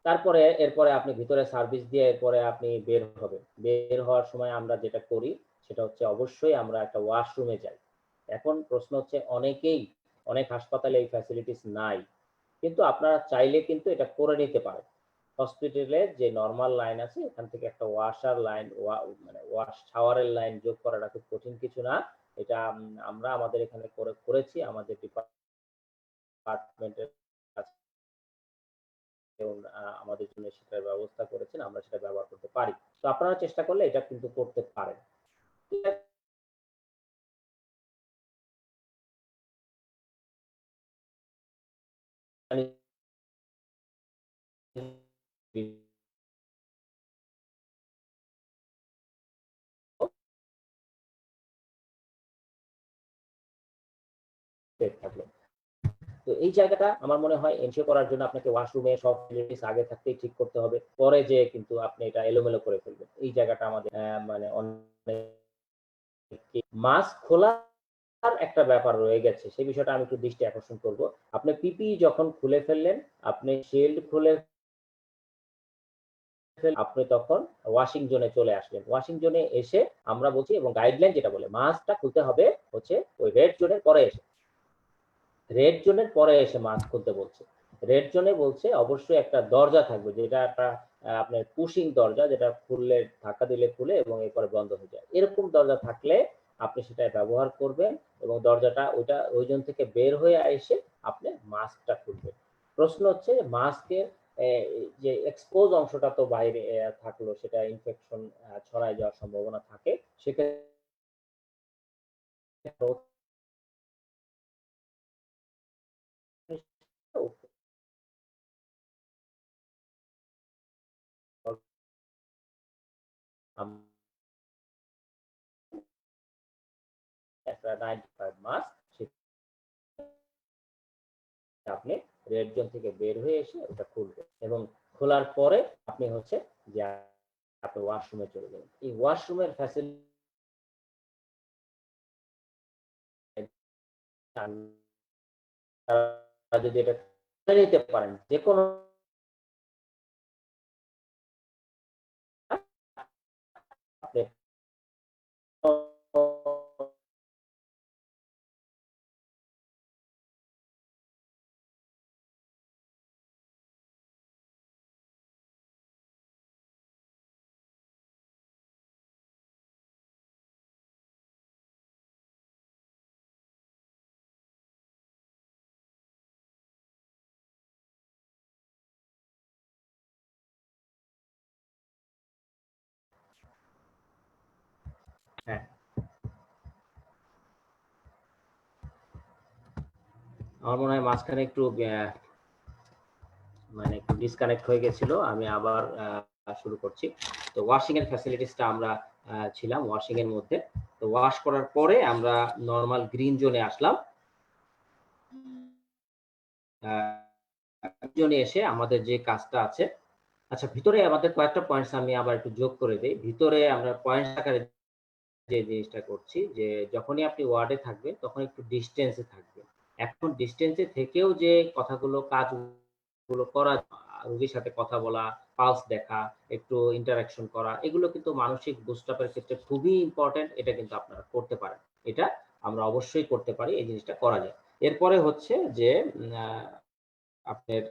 তারপরে এরপরে আপনি ভিতরে সার্ভিস দিয়ে এরপরে আপনি বের হবেন। বের হওয়ার সময় আমরা যেটা করি সেটা হচ্ছে অবশ্যই আমরা একটা ওয়াশরুমে যাই। এখন প্রশ্ন হচ্ছে অনেক হাসপাতালে এই ফ্যাসিলিটিস নাই। কিন্তু আপনারা চাইলে কিন্তু এটা করে নিতে পারেন। হসপিটালে যে নরমাল লাইন আছে এখান থেকে একটা ওয়াশার লাইন মানে শাওয়ারের লাইন যোগ করাটা খুব কঠিন কিছু না। এটা আমরা আমাদের এখানে করেছি আমাদের ডিপার্টমেন্টের কাছে এবং আমাদের জন্য সেটার ব্যবস্থা করেছেন। আমরা সেটা ব্যবহার করতে পারি। তো আপনারা চেষ্টা করলে এটা কিন্তু করতে পারেন। থাকলো। তো এই জায়গাটা আমার মনে হয় এনশিওর করার জন্য আপনাকে ওয়াশরুমে সব ফ্যাসিলিটিস আগে থাকতেই ঠিক করতে হবে। পরে যেয়ে কিন্তু আপনি এটা এলোমেলো করে ফেলবেন। এই জায়গাটা আমাদের মানে অনেক মাস্ক খোলার একটা ব্যাপার রয়ে গেছে। সেই বিষয়টা আমি একটু দৃষ্টি আকর্ষণ করব। আপনি পিপিই যখন খুলে ফেললেন, আপনি শিল্ড খুলে আপনি তখন ওয়াশিং জোনে চলে আসলেন। ওয়াশিং জোনে এসে আমরা বলছি এবং গাইডলাইন যেটা বলে মাস্কটা খুলতে হবে হচ্ছে ওই রেড জোনের পরে এসে। রেড জোনের পরে এসে মাস্ক খুলতে বলছে। রেড জোনে বলছে অবশ্যই একটা দরজা থাকবে যেটা একটা আপনার পুশিং দরজা যেটা খুললে ধাক্কা দিলে খুলে এবং এরপরে বন্ধ হয়ে যায়। এরকম দরজা থাকলে আপনি সেটা ব্যবহার করবেন এবং দরজাটা ওই জোন থেকে বের হয়ে এসে আপনি মাস্কটা খুলবেন। প্রশ্ন হচ্ছে মাস্কের যে এক্সপোজ অংশটা তো বাইরে থাকলো সেটা ইনফেকশন ছড়ায় যাওয়ার সম্ভাবনা থাকে। সেক্ষেত্রে একটা 95 মাস্ক সেটা আপনি রেড জোন থেকে বের হয়ে এসে ওটা খুলবেন এবং খোলার পরে আপনি হচ্ছে যে আপনি ওয়াশরুমে চলে যাবেন। এই ওয়াশরুমের ফ্যাসিলিটি যদি এটা করে নিতে পারেন যেকোনো আপনি হ্যাঁ, আমার মনে হয় মাঝখানে একটু মানে একটু ডিসকানেক্ট হয়ে গেছিল। আমি আবার শুরু করছি। তো ওয়াশিং এর ফ্যাসিলিটিসটা আমরা ছিলাম ওয়াশিং এর মধ্যে। তো ওয়াশ করার পরে আমরা নরমাল গ্রিন জোনে আসলাম। একজনে এসে আমাদের যে কাজটা আছে, আচ্ছা ভিতরে আমাদের কয়েকটা পয়েন্টস আমি আবার একটু যোগ করে দেই। ভিতরে আমরা পয়েন্টস আকারে যে জিনিসটা করছি যে যখনই আপনি ওয়ার্ডে থাকবেন তখন একটু ডিসট্যান্স এ থাকবেন। এখন ডিসট্যান্স এ থেকেও যে কথাগুলো কাজগুলো করা, রোগীর সাথে কথা বলা, পালস দেখা, একটু ইন্টারেকশন করা এগুলো কিন্তু মানসিক বুস্ট আপ এর ক্ষেত্রে খুবই ইম্পোর্টেন্ট। এটা কিন্তু আপনারা করতে পারেন। এটা আমরা অবশ্যই করতে পারি। এই জিনিসটা করা যায়। এরপরে হচ্ছে যে উম আ আপনার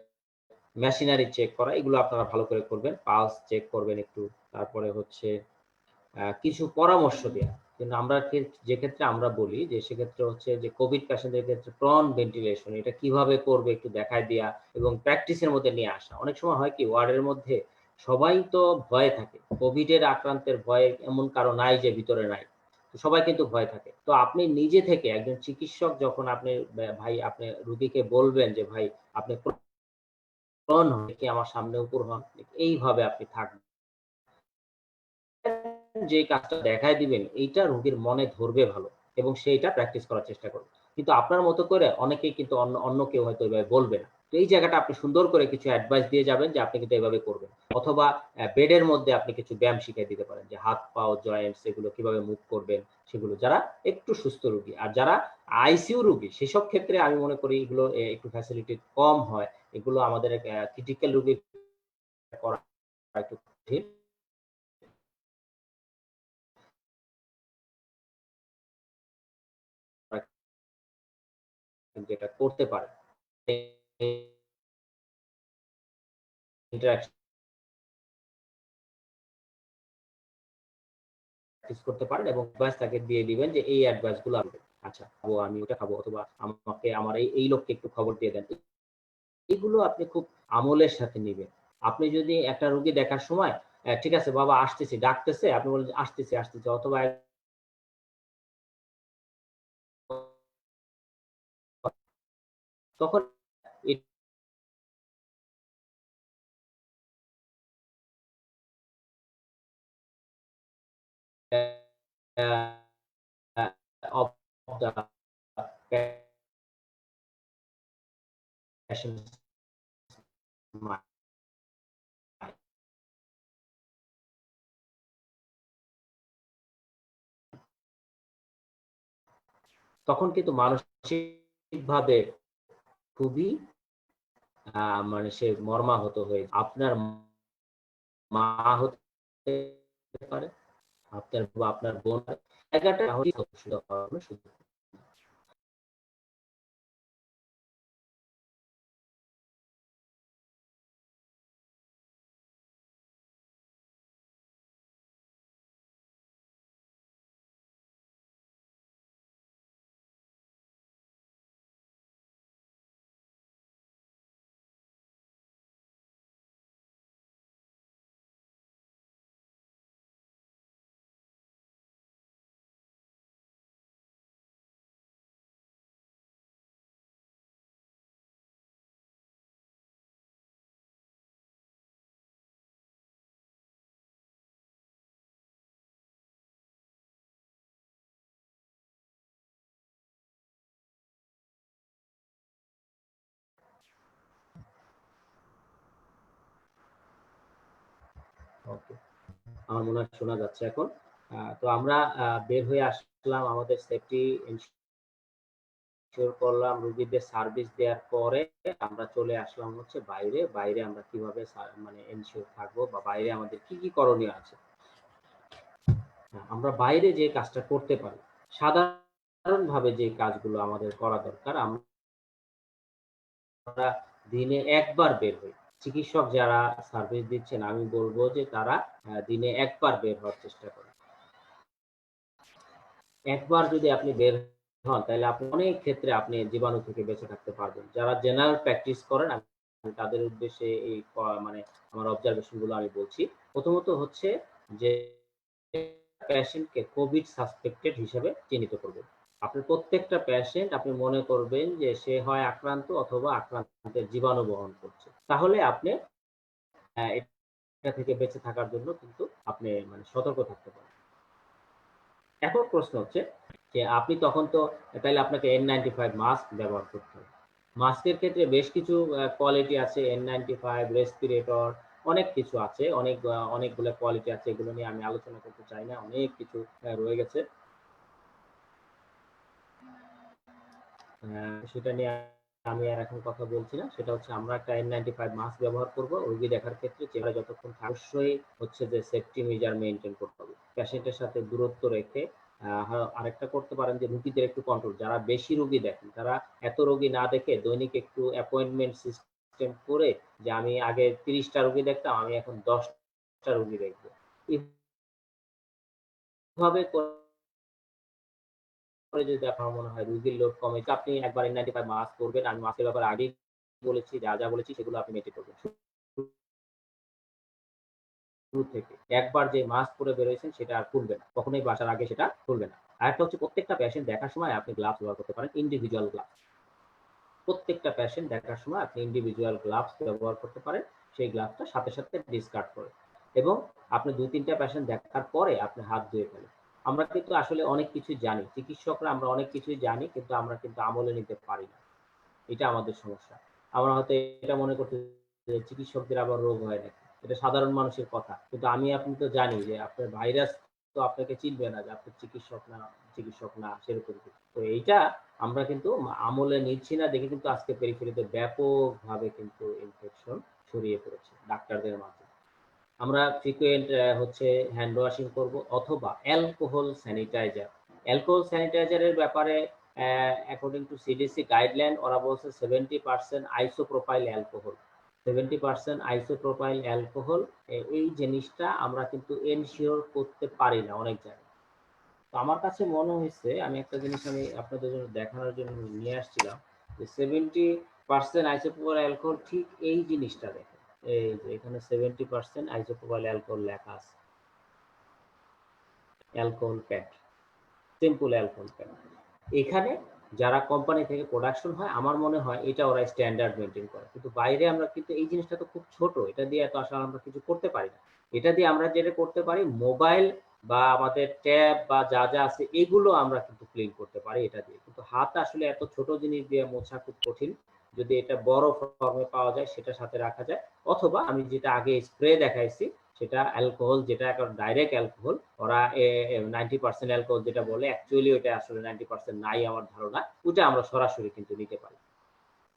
মেশিনারি চেক করা এগুলো আপনারা ভালো করে করবেন। পালস চেক করবেন একটু। তারপরে হচ্ছে কিছু পরামর্শ দেয়া। কিন্তু আমরা যে ক্ষেত্রে আমরা বলি যে সেক্ষেত্রে হচ্ছে যে কোভিড পেশেন্টদের ক্ষেত্রে প্রন ভেন্টিলেশন এটা কিভাবে করবে একটু দেখায় দেয়া এবং প্র্যাকটিসের মধ্যে নিয়ে আসা। অনেক সময় হয় কি ওয়ার্ডের মধ্যে সবাই তো ভয়ে থাকে। কোভিড এর আক্রান্তের ভয়ে এমন কারো নাই যে ভিতরে নাই। তো সবাই কিন্তু ভয়ে থাকে। তো আপনি নিজে থেকে একজন চিকিৎসক যখন আপনি ভাই আপনি রোগীকে বলবেন যে ভাই আপনি প্রন হন কি আমার সামনে উপর হন। এইভাবে আপনি থাকবেন। যে কাজটা দেখায় দিবেন এইটা রোগীর মনে ধরবে ভালো এবং সেইটা প্র্যাকটিস করার চেষ্টা করবে। কিন্তু আপনার মতো করে অনেকেই কিন্তু অন্য কেউ হয়তো এভাবে বলবে না। তো এই জায়গাটা আপনি সুন্দর করে কিছু অ্যাডভাইস দিয়ে যাবেন যে আপনি কিন্তু এভাবে করবেন। অথবা বেডের মধ্যে আপনি কিছু ব্যায়াম শিখিয়ে দিতে পারেন যে হাত, পাও, জয়েন্টস এগুলো কিভাবে মুভ করবেন সেগুলো। যারা একটু সুস্থ রোগী। আর যারা আইসিইউ রোগী সেসব ক্ষেত্রে আমি মনে করি এগুলো একটু ফ্যাসিলিটি কম হয়। এগুলো আমাদের ক্রিটিক্যাল রোগী করা একটু কঠিন। কিন্তু এটা করতে পারে। ইন্টারেকশন প্র্যাকটিস করতে পারেন এবং অ্যাডভাইস তাকে দিয়ে দিবেন যে এই অ্যাডভাইস গুলো আমি আচ্ছা খাবো, আমি ওটা খাবো অথবা আমাকে আমার এই লোককে একটু খবর দিয়ে দেন। এগুলো আপনি খুব আমলের সাথে নিবেন। আপনি যদি একটা রোগী দেখার সময় ঠিক আছে বাবা আসতেছি, ডাকতেছে, আপনি বললেন যে আসতেছি, আসতেছি অথবা তখন অফ দা প্যাশন্টস মাইন্ড তখন কিন্তু মানসিকভাবে খুবই মানে সে মর্মাহত হয়ে আপনার মা হতে পারে, আপনার বোন জায়গাটা শুধু ওকে। আমার মনে হয় শোনা যাচ্ছে এখন। তো আমরা বের হয়ে আসলাম আমাদের সেফটি এনশিওর করলাম, রোগীদের সার্ভিস দেওয়ার পরে আমরা চলে আসলাম হচ্ছে বাইরে। বাইরে আমরা কিভাবে মানে এনশিওর থাকবো বা বাইরে আমাদের কি, কি করণীয় আছে? আমরা বাইরে যে কাজটা করতে পারি। সাধারণভাবে যে কাজগুলো আমাদের করা দরকার আমরা দিনে ১ বার বের হই। চিকিৎসক যারা সার্ভিস দিচ্ছেন আমি বলব যে তারা দিনে ১ বার বের হওয়ার চেষ্টা করেন। একবার যদি আপনি বের হন তাইলে আপনি অনেক ক্ষেত্রে আপনি জীবাণু থেকে বেঁচে থাকতে পারবেন। যারা জেনারেল প্র্যাকটিস করেন আমি তাদের উদ্দেশ্যে এই মানে আমার অবজারভেশন গুলো আমি বলছি। প্রথমত হচ্ছে যে পেশেন্টকে কোভিড সাসপেক্টেড হিসেবে চিহ্নিত করবেন। আপনার প্রত্যেকটা পেশেন্ট আপনি মনে করবেন যে সে হয় আক্রান্ত অথবা আক্রান্তের জীবাণু বহন করছে। তাহলে আপনি এটা থেকে বেঁচে থাকার জন্য কিন্তু আপনি মানে সতর্ক থাকতে পারেন। এখন প্রশ্ন হচ্ছে যে আপনি তখন তো তাইলে আপনাকে N95 মাস্ক ব্যবহার করতে হবে। মাস্কের ক্ষেত্রে বেশ কিছু কোয়ালিটি আছে, N95, রেসপিরেটর, অনেক কিছু আছে। অনেকগুলো কোয়ালিটি আছে। এগুলো নিয়ে আমি আলোচনা করতে চাই না। অনেক কিছু রয়ে গেছে। সেটা নিয়ে আমি আর এখন কথা বলছি না। সেটা হচ্ছে আমরা একটা N95 মাস্ক ব্যবহার করব রোগী দেখার ক্ষেত্রে। চেহারা যতক্ষণ অবশ্যই হচ্ছে যে সেফটি মেজার মেইনটেইন করতে হবে। পেশেন্টের সাথে দূরত্ব রেখে আরেকটা করতে পারেন যে রোগীদের একটু কন্ট্রোল। যারা বেশি রোগী দেখেন, তারা এত রোগী না দেখে দৈনিক একটু অ্যাপয়েন্টমেন্ট সিস্টেম করে যে আমি আগে ৩০ টা রোগী দেখতাম, আমি এখন ১০ টা রোগী দেখব। এভাবে করে যদি আপনার মনে হয় রোগীর লোড কমে, আপনি একবার N95 মাস্ক পরবেন। আমি মাস্কের ব্যাপারে আগেই বলেছি, যা বলেছি সেগুলো আপনি মেইনটেইন করবেন। শুরু থেকে একবার যে মাস্ক পরে বেরোইছেন সেটা আর খুলবেন না। কখনোই বাসার আগে সেটা খুলবেন না। আরেকটা হচ্ছে প্রত্যেকটা পেশেন্ট দেখার সময় আপনি গ্লাভস ব্যবহার করতে পারেন, ইন্ডিভিজুয়াল গ্লাভস। প্রত্যেকটা পেশেন্ট দেখার সময় আপনি ইন্ডিভিজুয়াল গ্লাভস ব্যবহার করতে পারেন। সেই গ্লাভসটা সাথে ডিসকার্ড করে এবং আপনি ২-৩ টা পেশেন্ট দেখার পরে আপনি হাত ধুয়ে ফেলেন। আমরা কিন্তু আসলে অনেক কিছুই জানি। চিকিৎসকরা আমরা অনেক কিছুই জানি কিন্তু আমরা কিন্তু আমলে নিতে পারি না। এটা আমাদের সমস্যা। আমরা হয়তো এটা মনে করতেছি যে চিকিৎসকদের আবার রোগ হয় নাকি? এটা সাধারণ মানুষের কথা। কিন্তু আপনি তো জানি যে আপনার ভাইরাস তো আপনাকে চিনবে না যে আপনি চিকিৎসক না সেরকম কিছু। তো এইটা আমরা কিন্তু আমলে নিচ্ছি না দেখে কিন্তু আজকে পেরিফেরিতে ব্যাপকভাবে কিন্তু ইনফেকশন ছড়িয়ে পড়েছে ডাক্তারদের মাঝে। আমরা ফ্রিকুয়েন্ট হচ্ছে হ্যান্ড ওয়াশিং করব অথবা অ্যালকোহল স্যানিটাইজার। অ্যালকোহল স্যানিটাইজার এর ব্যাপারে অ্যাকর্ডিং টু সিডিসি গাইডলাইন ওরা বলছে 70% আইসোপ্রোপাইল অ্যালকোহল। 70% আইসোপ্রোপাইল অ্যালকোহল এই জিনিসটা আমরা কিন্তু এনশিওর করতে পারি না অনেক জায়গায়। তো আমার কাছে মনে হইছে আমি একটা জিনিস আমি আপনাদের জন্য দেখানোর জন্য নিয়ে আসছিলাম যে 70% আইসোপ্রোপাইল অ্যালকোহল ঠিক এই জিনিসটা দেখেন। এই যে এখানে 70% আইসোপ্রোপাইল অ্যালকোহল লেখা আছে। Alcohol pad, simple alcohol pad. এখানে যারা কোম্পানি থেকে প্রোডাকশন হয় আমার মনে হয় এটা ওরা স্ট্যান্ডার্ড মেইনটেইন করে। কিন্তু বাইরে আমরা কিন্তু এই জিনিসটা তো খুব ছোট। এটা দিয়ে এত আসলে আমরা কিছু করতে পারি না। এটা দিয়ে আমরা যেটা করতে পারি মোবাইল বা আমাদের ট্যাব বা যা আছে এগুলো আমরা কিন্তু ক্লিন করতে পারি এটা দিয়ে। কিন্তু হাত আসলে এত ছোট জিনিস দিয়ে মোছা খুব কঠিন। যদি এটা বড় ফর্মে পাওয়া যায় সেটা সাথে রাখা যায়। অথবা আমি যেটা আগে স্প্রে দেখাইছি সেটা অ্যালকোহল যেটা এখন ডাইরেক্ট অ্যালকোহল ওরা 90% অ্যালকোহল যেটা বলে অ্যাকচুয়ালি ওটা আসলে 90% নাই আমার ধারণা। ওটা আমরা সরাসরি কিন্তু নিতে পারি।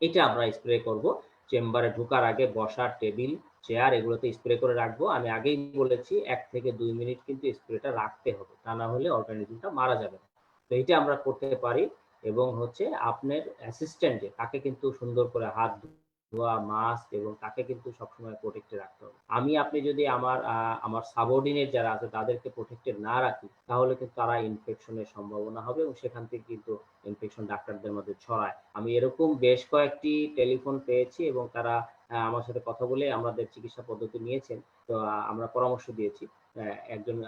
এটা আমরা স্প্রে করব। চেম্বারে ঢোকার আগে বসার টেবিল, চেয়ার এগুলোতে স্প্রে করে রাখবো। আমি আগেই বলেছি ১ থেকে ২ মিনিট কিন্তু স্প্রেটা রাখতে হবে। তা না হলে অর্গানিজমটা মারা যাবে। তো এইটা আমরা করতে পারি এবং হচ্ছে আপনার অ্যাসিস্ট্যান্ট যে তাকে কিন্তু সুন্দর করে হাত ধোয়া, মাস্ক এবং তাকে কিন্তু সবসময় প্রটেক্টে রাখতে হবে। আপনি যদি আমার সাবঅর্ডিনেট যারা আছে তাদেরকে প্রটেক্টেড না রাখি তাহলে কিন্তু তারা ইনফেকশনের সম্ভাবনা হবে এবং সেখান থেকে কিন্তু ইনফেকশন ডাক্তারদের মধ্যে ছড়ায়। আমি এরকম বেশ কয়েকটি টেলিফোন পেয়েছি এবং তারা আমার সাথে কথা বলে আমাদের চিকিৎসা পদ্ধতি নিয়েছেন। তো আমরা পরামর্শ দিয়েছি।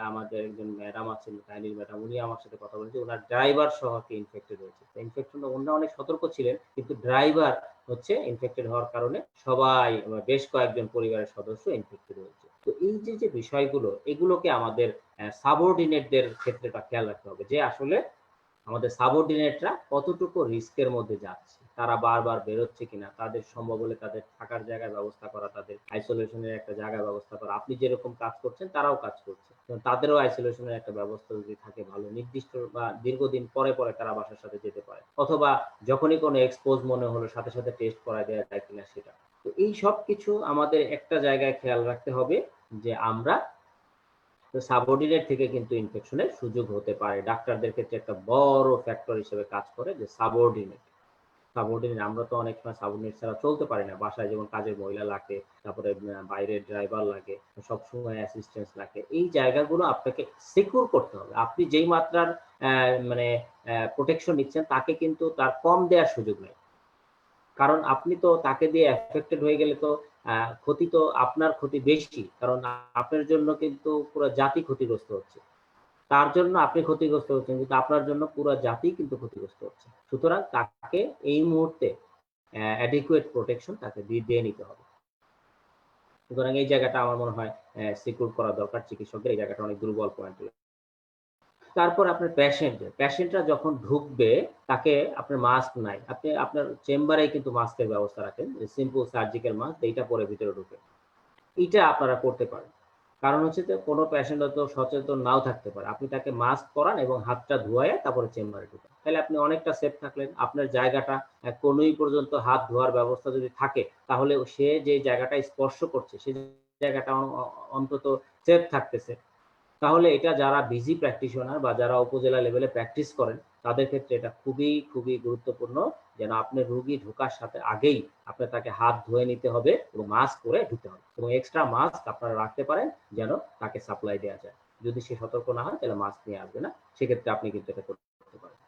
আমাদের একজন ম্যাডাম আছেন, তাইনির ম্যাডাম, উনি আমার সাথে কথা বলেছেন। উনার ড্রাইভার সহ ইনফেক্টেড হয়েছে। তো ইনফেকশন ওনারা অনেক সতর্ক ছিলেন। কিন্তু ড্রাইভার হচ্ছে ইনফেক্টেড হওয়ার কারণে সবাই বেশ কয়েকজন পরিবারের সদস্য ইনফেক্টেড হয়েছে। তো এই যে বিষয়গুলো এগুলোকে আমাদের সাবঅর্ডিনেটদের ক্ষেত্রেটা খেয়াল রাখতে হবে যে আসলে আমাদের সাবঅর্ডিনেটরা কতটুকু রিস্কের মধ্যে যাচ্ছে। তারা বারবার বেরোচ্ছে কিনা, তাদের সম্ভব হলে তাদের থাকার জায়গার ব্যবস্থা করা, তাদের আইসোলেশন এর একটা জায়গার ব্যবস্থা করা। আপনি যেরকম কাজ করছেন তারাও কাজ করছে। তাদেরও আইসোলেশন এর একটা ব্যবস্থা যদি থাকে ভালো, নির্দিষ্ট বা দীর্ঘদিন পরে তারা বাসার সাথে যেতে পারে। অথবা যখনই কোনো এক্সপোজ মনে হলো সাথে টেস্ট করায় দেয়া যায় কিনা সেটা। তো এই সবকিছু আমাদের একটা জায়গায় খেয়াল রাখতে হবে যে আমরা তো সাবঅর্ডিনেট থেকে কিন্তু ইনফেকশনের সুযোগ হতে পারে। ডাক্তারদের ক্ষেত্রে একটা বড় ফ্যাক্টর হিসেবে কাজ করে যে সাবঅর্ডিনেট। সাবঅর্ডিনেট আমরা তো অনেক সময় সাবঅর্ডিনেট ছাড়া চলতে পারি না। বাসায় যেমন কাজের মহিলা লাগে, তারপরে বাইরের ড্রাইভার লাগে, সবসময় অ্যাসিস্ট্যান্স লাগে। এই জায়গাগুলো আপনাকে সিকিউর করতে হবে। আপনি যেই মাত্রার মানে প্রোটেকশন নিচ্ছেন তাকে কিন্তু তার কম দেয়ার সুযোগ নেই। কারণ আপনি তো তাকে দিয়ে এফেক্টেড হয়ে গেলে তো ক্ষতি তো আপনার ক্ষতি বেশি। কারণ আপনার জন্য কিন্তু পুরা জাতি ক্ষতিগ্রস্ত হচ্ছে। তার জন্য আপনি ক্ষতিগ্রস্ত হচ্ছেন কিন্তু আপনার জন্য পুরা জাতি কিন্তু ক্ষতিগ্রস্ত হচ্ছে। সুতরাং তাকে এই মুহূর্তে অ্যাডিকুয়েট প্রোটেকশন তাকে দিয়ে নিতে হবে। সুতরাং এই জায়গাটা আমার মনে হয় সিকিউর করা দরকার চিকিৎসকদের। এই জায়গাটা অনেক দুর্বল পয়েন্ট। তারপর আপনার পেশেন্টরা যখন ঢুকবে তাকে আপনার মাস্ক নাই। আপনি আপনার চেম্বারেই কিন্তু মাস্কের ব্যবস্থা রাখেন। সিম্পল সার্জিক্যাল মাস্ক এইটা পরে ভিতরে ঢুকে। এইটা আপনারা করতে পারেন। কারণ হচ্ছে যে কোনো পেশেন্ট হয়তো সচেতন নাও থাকতে পারে। আপনি তাকে মাস্ক পরান এবং হাতটা ধোয়াইয়া তারপরে চেম্বারে ঢুকান। তাহলে আপনি অনেকটা সেফ থাকলেন। আপনার জায়গাটা কনুই পর্যন্ত হাত ধোয়ার ব্যবস্থা যদি থাকে, তাহলে সে যে জায়গাটা স্পর্শ করছে, সে জায়গাটা অন্তত সেফ থাকতেছে। তাহলে এটা যারা বিজি প্র্যাকটিশনার বা যারা উপজেলা লেভেলে প্র্যাকটিস করেন, তাদের ক্ষেত্রে এটা খুবই গুরুত্বপূর্ণ যেন আপনার রোগী ঢোকার সাথে আগেই আপনার তাকে হাত ধুয়ে নিতে হবে এবং মাস্ক পরে ঢুকতে হবে। এবং এক্সট্রা মাস্ক আপনারা রাখতে পারেন যেন তাকে সাপ্লাই দেয়া যায়। যদি সে সতর্ক না হয় তাহলে মাস্ক নিয়ে আসবে না। সেক্ষেত্রে আপনি কিন্তু এটা করতে পারেন।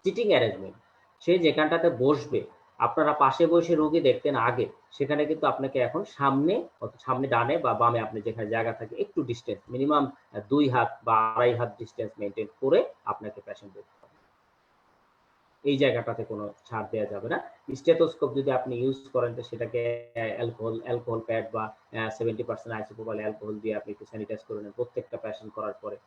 সিটিং অ্যারেঞ্জমেন্ট, সে যেখানটাতে বসবে, আপনারা পাশে বসে রোগী দেখতেন আগে, সেখানে কিন্তু আপনাকে এখন সামনে ডানে বা বামে আপনি যেখানে জায়গা থাকে একটু ডিসটেন্স মিনিমাম ২ হাত বা ২.৫ হাত ডিসটেন্স মেইনটেইন করে আপনাকে পেশেন্ট দেখতে হবে। এই জায়গাটাতে কোনো ছাড় দেয়া যাবে না। স্টেথোস্কোপ যদি আপনি ইউজ করেন তো সেটাকে অ্যালকোহল প্যাড বা 70% আইসোপ্রোপাইল অ্যালকোহল দিয়ে আপনি একটু স্যানিটাইজ করে নেন প্রত্যেকটা পেশেন্ট করার পরে।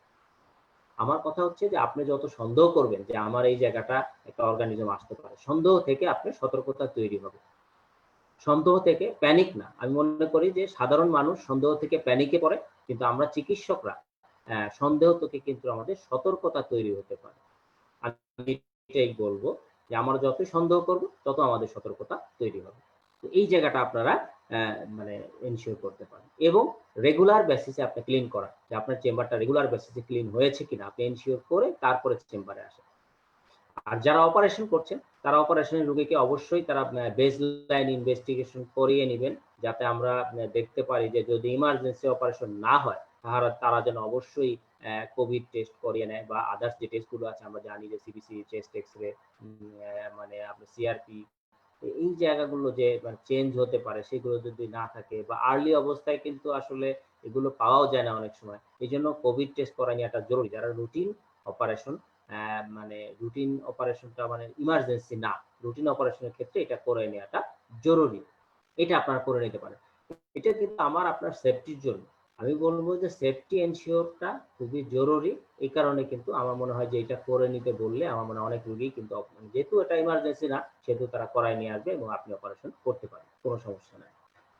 আমার কথা হচ্ছে যে আপনি যত সন্দেহ করবেন যে আমার এই জায়গাটা একটা অর্গানিজম আসতে পারে, সন্দেহ থেকে আপনার সতর্কতা তৈরি হবে। সন্দেহ থেকে প্যানিক না। আমি মনে করি যে সাধারণ মানুষ সন্দেহ থেকে প্যানিকে পড়ে, কিন্তু আমরা চিকিৎসকরা সন্দেহ থেকে কিন্তু আমাদের সতর্কতা তৈরি হতে পারে। আমি এটাই বলব যে আমরা যতই সন্দেহ করব তত আমাদের সতর্কতা তৈরি হবে। তো এই জায়গাটা আপনারা মানে এনশিওর করতে পারেন এবং রেগুলার বেসিসে আপনি ক্লিন করা। যে আপনার চেম্বারটা রেগুলার বেসিসে ক্লিন হয়েছে কিনা আপনি এনশিওর করে তারপরে চেম্বারে আসেন। আর যারা অপারেশন করছেন তারা অপারেশনের রোগীকে অবশ্যই তারা বেসলাইন ইনভেস্টিগেশন করিয়ে নিবেন যাতে আমরা দেখতে পারি যে যদি ইমার্জেন্সি অপারেশন না হয় তারা যেন অবশ্যই কোভিড টেস্ট করিয়ে নেয় বা আদার্স যে টেস্টগুলো আছে আমরা জানি যে সিবিসি, চেস্ট এক্স-রে, মানে আপনার সিআরপি, এই জায়গাগুলো যে মানে চেঞ্জ হতে পারে সেগুলো যদি না থাকে বা আর্লি অবস্থায় কিন্তু আসলে এগুলো পাওয়াও যায় না অনেক সময়। এজন্য কোভিড টেস্ট করা নেওয়াটা জরুরি। যারা রুটিন অপারেশন মানে রুটিন অপারেশনটা মানে ইমার্জেন্সি না। রুটিন অপারেশনের ক্ষেত্রে এটা করে নেওয়াটা জরুরি। এটা আপনারা করে নিতে পারেন। এটা কিন্তু আপনার সেফটির জন্য। আমি বলব যে সেফটি এনশিওরটা খুবই জরুরি। এই কারণে কিন্তু আমার মনে হয় যে এটা করে নিতে বললে আমার মনে হয় অনেক রোগী কিন্তু যেহেতু এটা ইমার্জেন্সি না, সেহেতু তারা করায় নিয়ে আসবে এবং আপনি অপারেশন করতে পারেন। কোন সমস্যা নাই।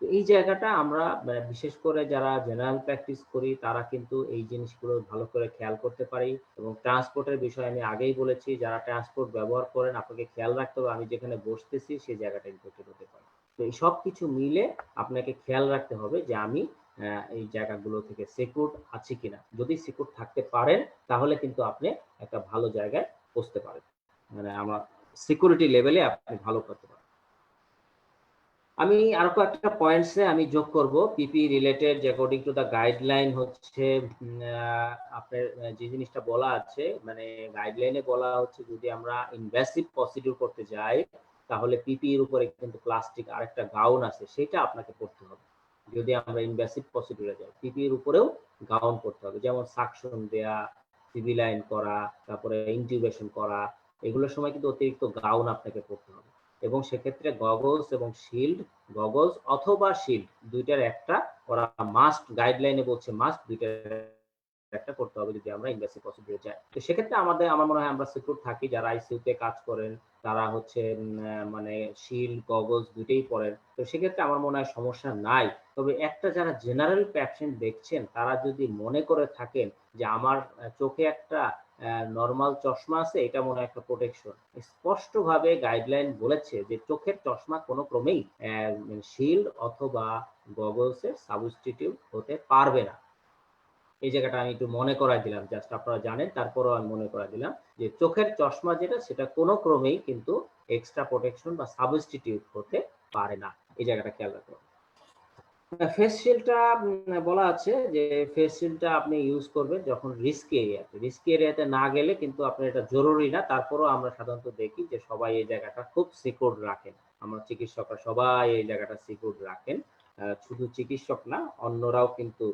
তো এই জায়গাটা আমরা বিশেষ করে যারা জেনারেল প্র্যাকটিস করি তারা কিন্তু এই জিনিসগুলো ভালো করে খেয়াল করতে পারি এবং ট্রান্সপোর্টের বিষয়ে আমি আগেই বলেছি যারা ট্রান্সপোর্ট ব্যবহার করেন আপনাকে খেয়াল রাখতে হবে আমি যেখানে বসতেছি সেই জায়গাটা ইনফেক্টেড হতে পারে। তো এই সবকিছু মিলে আপনাকে খেয়াল রাখতে হবে যে আমি এই জায়গাগুলো থেকে সিকিউরড আছি কিনা। যদি সিকিউরড থাকতে পারেন তাহলে কিন্তু আপনি একটা ভালো জায়গায় পৌঁছতে পারেন। মানে আমার সিকিউরিটি লেভেলে আপনি ভালো করতে পারেন। আমি আরো কয়েকটা পয়েন্টস এ আমি যোগ করব পিপি রিলেটেড যে অ্যাকর্ডিং টু দা গাইডলাইন হচ্ছে আপনার যে জিনিসটা বলা আছে মানে গাইডলাইনে বলা হচ্ছে যদি আমরা ইনভেসিভ প্রসিডিউর করতে যাই তাহলে পিপি এর উপরে কিন্তু প্লাস্টিক আরেকটা গাউন আছে সেটা আপনাকে পড়তে হবে। যদি আমরা ইনভেসিভ প্রসিডিউরে যাই পিপি এর উপরেও গাউন পড়তে হবে যেমন সাকশন দেয়া, সিভিলাইন করা, তারপরে ইনটিউবেশন করা এগুলোর সময় কিন্তু অতিরিক্ত গাউন আপনাকে পড়তে হবে। এবং সেক্ষেত্রে গগলস অথবা শিল্ড দুইটার একটা ওরা মাস্ট গাইডলাইনে বলছে মাস্ট দুইটার একটা করতে হবে যদি আমরা ইনভেসিভ প্রসিডিউরে যাই। তো সেক্ষেত্রে আমার মনে হয় আমরা সিকিউর থাকি যারা আইসিইউ তে কাজ করেন তারা হচ্ছে মানে শিল্ড গগলস দুইটাই পরেন। তো সেক্ষেত্রে আমার মনে হয় সমস্যা নাই। তবে একটা যারা জেনারেল পেশেন্ট দেখছেন তারা যদি মনে করে থাকেন যে আমার চোখে একটা নরমাল চশমা আছে এটা মনে হয় একটা প্রোটেকশন। স্পষ্টভাবে গাইডলাইন বলেছে যে চোখের চশমা কোনো ক্রমেই শিল্ড অথবা গগলস এর সাবস্টিটিউট হতে পারবে না। এই জায়গাটা আমি একটু মনে করায় দিলাম। জাস্ট আপনারা জানেন তারপরেও আমি মনে করায় দিলাম যে চোখের চশমা যেটা সেটা কোনো ক্রমেই কিন্তু এক্সট্রা প্রোটেকশন বা সাবস্টিটিউট হতে পারে না। এই জায়গাটা খেয়াল রাখতে হবে। ফেস শিল্ডটা বলা আছে যে ফেস শিল্ডটা আপনি ইউজ করবেন যখন রিস্কি এরিয়াতে। রিস্কি এরিয়াতে না গেলে কিন্তু আপনার এটা জরুরি না। তারপরেও আমরা সাধারণত দেখি যে সবাই এই জায়গাটা খুব সিকিউরড রাখেন। আমরা চিকিৎসকরা সবাই এই জায়গাটা সিকিউরড রাখেন। শুধু চিকিৎসক না অন্যরাও কিন্তু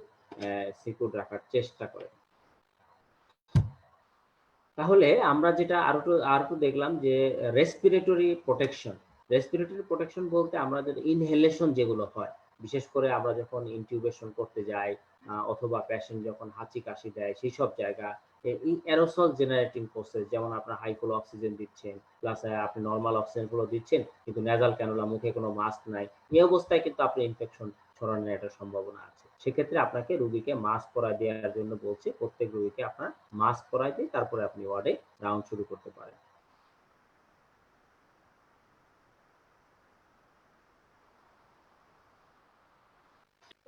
সিকিউরড রাখার চেষ্টা করেন। তাহলে আমরা যেটা আরেকটু দেখলাম যে রেসপিরেটরি প্রোটেকশন। রেসপিরেটরি প্রোটেকশন বলতে আমাদের ইনহেলেশন যেগুলো হয়, বিশেষ করে আমরা যখন ইনটিউবেশন করতে যাই অথবা পেশেন্ট যখন হাঁচি কাশি দেয় সেইসব জায়গা এই অ্যারোসল জেনারেটিং প্রসেস, যেমন আপনার হাই ফ্লো অক্সিজেন দিচ্ছেন, প্লাস আপনি নরমাল অক্সিজেন গুলো দিচ্ছেন, কিন্তু নেজাল ক্যানুলা, মুখে কোনো মাস্ক নাই, এই অবস্থায় কিন্তু আপনি ইনফেকশন ছড়ানোর একটা সম্ভাবনা আছে। সেক্ষেত্রে আপনাকে রোগীকে মাস্ক পরায় দেওয়ার জন্য বলছি। প্রত্যেক রোগীকে আপনার মাস্ক পরায় দিয়ে তারপরে আপনি ওয়ার্ডে রাউন্ড শুরু করতে পারেন।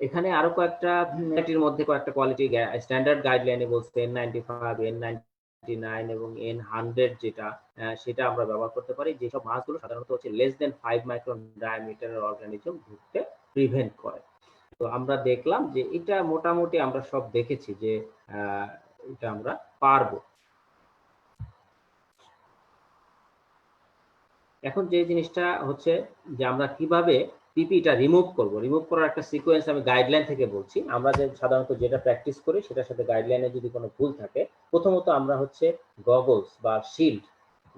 এখানে আরো কয়েকটা এটির মধ্যে কয়েকটা কোয়ালিটি স্ট্যান্ডার্ড গাইডলাইনে বলছে N95, N99 এবং N100 যেটা সেটা আমরা ব্যবহার করতে পারি। যেসব মাছগুলো সাধারণত হচ্ছে লেস দেন 5 মাইক্রন ডায়ামিটারের অর্গানিজম ঢুকতে প্রিভেন্ট করে। তো আমরা দেখলাম যে এটা মোটামুটি আমরা সব দেখেছি যে এটা আমরা পারবো। এখন যে জিনিসটা হচ্ছে যে আমরা কিভাবে পিপিটা রিমুভ করব, রিমুভ করার একটা সিকোয়েন্স আমি গাইডলাইন থেকে বলছি। আমরা যে সাধারণত যেটা প্র্যাকটিস করি সেটার সাথে গাইডলাইনে যদি কোনো ভুল থাকে, প্রথমত আমরা হচ্ছে গগলস বা শিল্ড,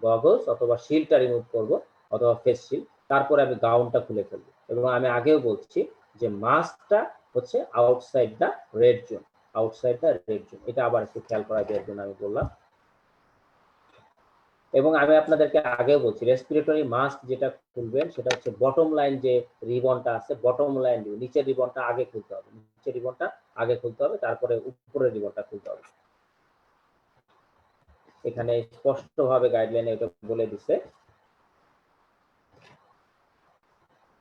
গগলস অথবা শিল্ডটা রিমুভ করব অথবা ফেস শিল্ড, তারপরে আমি গাউনটা খুলে ফেলবো। এবং আমি আগেও বলছি যে মাস্কটা হচ্ছে outside the red zone, outside the red zone, এটা আবার একটু খেয়াল করা দেওয়ার জন্য আমি বললাম। এবং আমি আপনাদেরকে আগেও বলছি রেসপিরেটরি মাস্ক যেটা খুলবেন সেটা হচ্ছে বটম লাইন যে রিবনটা আছে, বটম লাইন নিচের রিবনটা আগে খুলতে হবে, নিচের রিবনটা আগে খুলতে হবে, তারপরে উপরের রিবনটা খুলতে হবে। এখানে স্পষ্টভাবে গাইডলাইনে এটা বলে দিছে।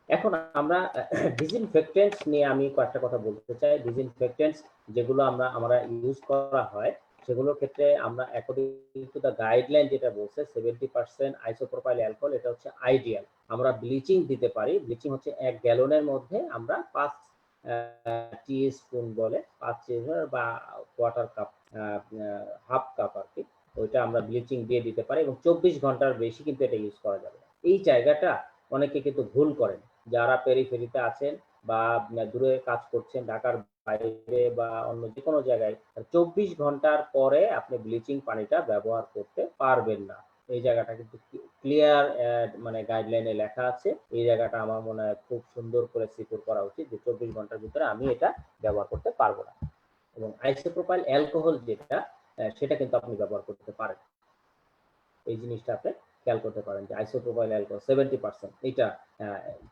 এখন আমরা ডিসইনফেক্টেন্টস নিয়ে আমি কয়েকটা কথা বলতে চাই। ডিসইনফেক্টেন্টস যেগুলো আমরা ইউজ করা হয় সেগুলোর ক্ষেত্রে আমরা অ্যাকর্ডিং টু দ্য গাইডলাইন যেটা বলছে 70% আইসোপ্রোপাইল অ্যালকোহল, এটা হচ্ছে আইডিয়াল। আমরা ব্লিচিং দিতে পারি। ব্লিচিং হচ্ছে 1 গ্যালনের মধ্যে আমরা 5 টি স্পুন বলে 5 বা কোয়ার্টার কাপ, হাফ কাপ আর কি, ওইটা আমরা ব্লিচিং দিয়ে দিতে পারি এবং 24 ঘন্টার বেশি কিন্তু এটা ইউজ করা যাবে। এই জায়গাটা অনেকে কিন্তু ভুল করেন, যারা পেরিফেরিতে আছেন বা দূরে কাজ করছেন, ঢাকার বাইরে বা অন্য যে কোনো জায়গায় 24 ঘন্টার পরে আপনি ব্লিচিং পানিটা ব্যবহার করতে পারবেন না। এই জায়গাটা কিন্তু ক্লিয়ার মানে গাইডলাইনে লেখা আছে। এই জায়গাটা আমার মনে হয় খুব সুন্দর করে সিকিউর করা উচিত যে 24 ঘন্টার ভিতরে আমি এটা ব্যবহার করতে পারবো না। এবং আইসোপ্রোপাইল অ্যালকোহল যেটা সেটা কিন্তু আপনি ব্যবহার করতে পারেন। এই জিনিসটা আপনি খেয়াল করতে পারেন যে আইসোপ্রোপাইল অ্যালকোহল 70% এটা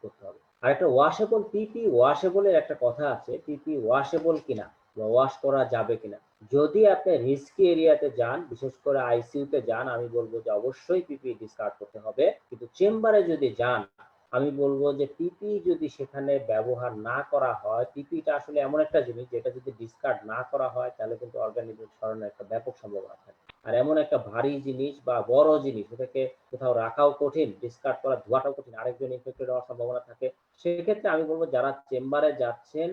করতে হবে। আর একটা ওয়াশেবল, পিপি ওয়াশেবলের একটা কথা আছে, পিপি ওয়াশেবল কিনা বা ওয়াশ করা যাবে কিনা। যদি আপনি রিস্কি এরিয়াতে যান, বিশেষ করে আইসিইউতে যান, আমি বলবো যে অবশ্যই পিপি ডিসকার্ড করতে হবে। কিন্তু চেম্বারে যদি যান, আমি বলবো যে পিপি যদি সেখানে ব্যবহার না করা হয়, পিপিটা আসলে এমন একটা জিনিস যেটা যদি ডিসকার্ড না করা হয় তাহলে কিন্তু অর্গানিজম ছড়ানোর একটা ব্যাপক সম্ভাবনা থাকে। আর এমন একটা ভারী জিনিস বা বড় জিনিস, ওটাকে কোথাও রাখাও কঠিন, ডিসকার্ড করা, ধোয়াটাও কঠিন, আরেকজন ইনফেক্টেড হওয়ার সম্ভাবনা থাকে। সেক্ষেত্রে আমি বলবো যারা চেম্বারে যাচ্ছেন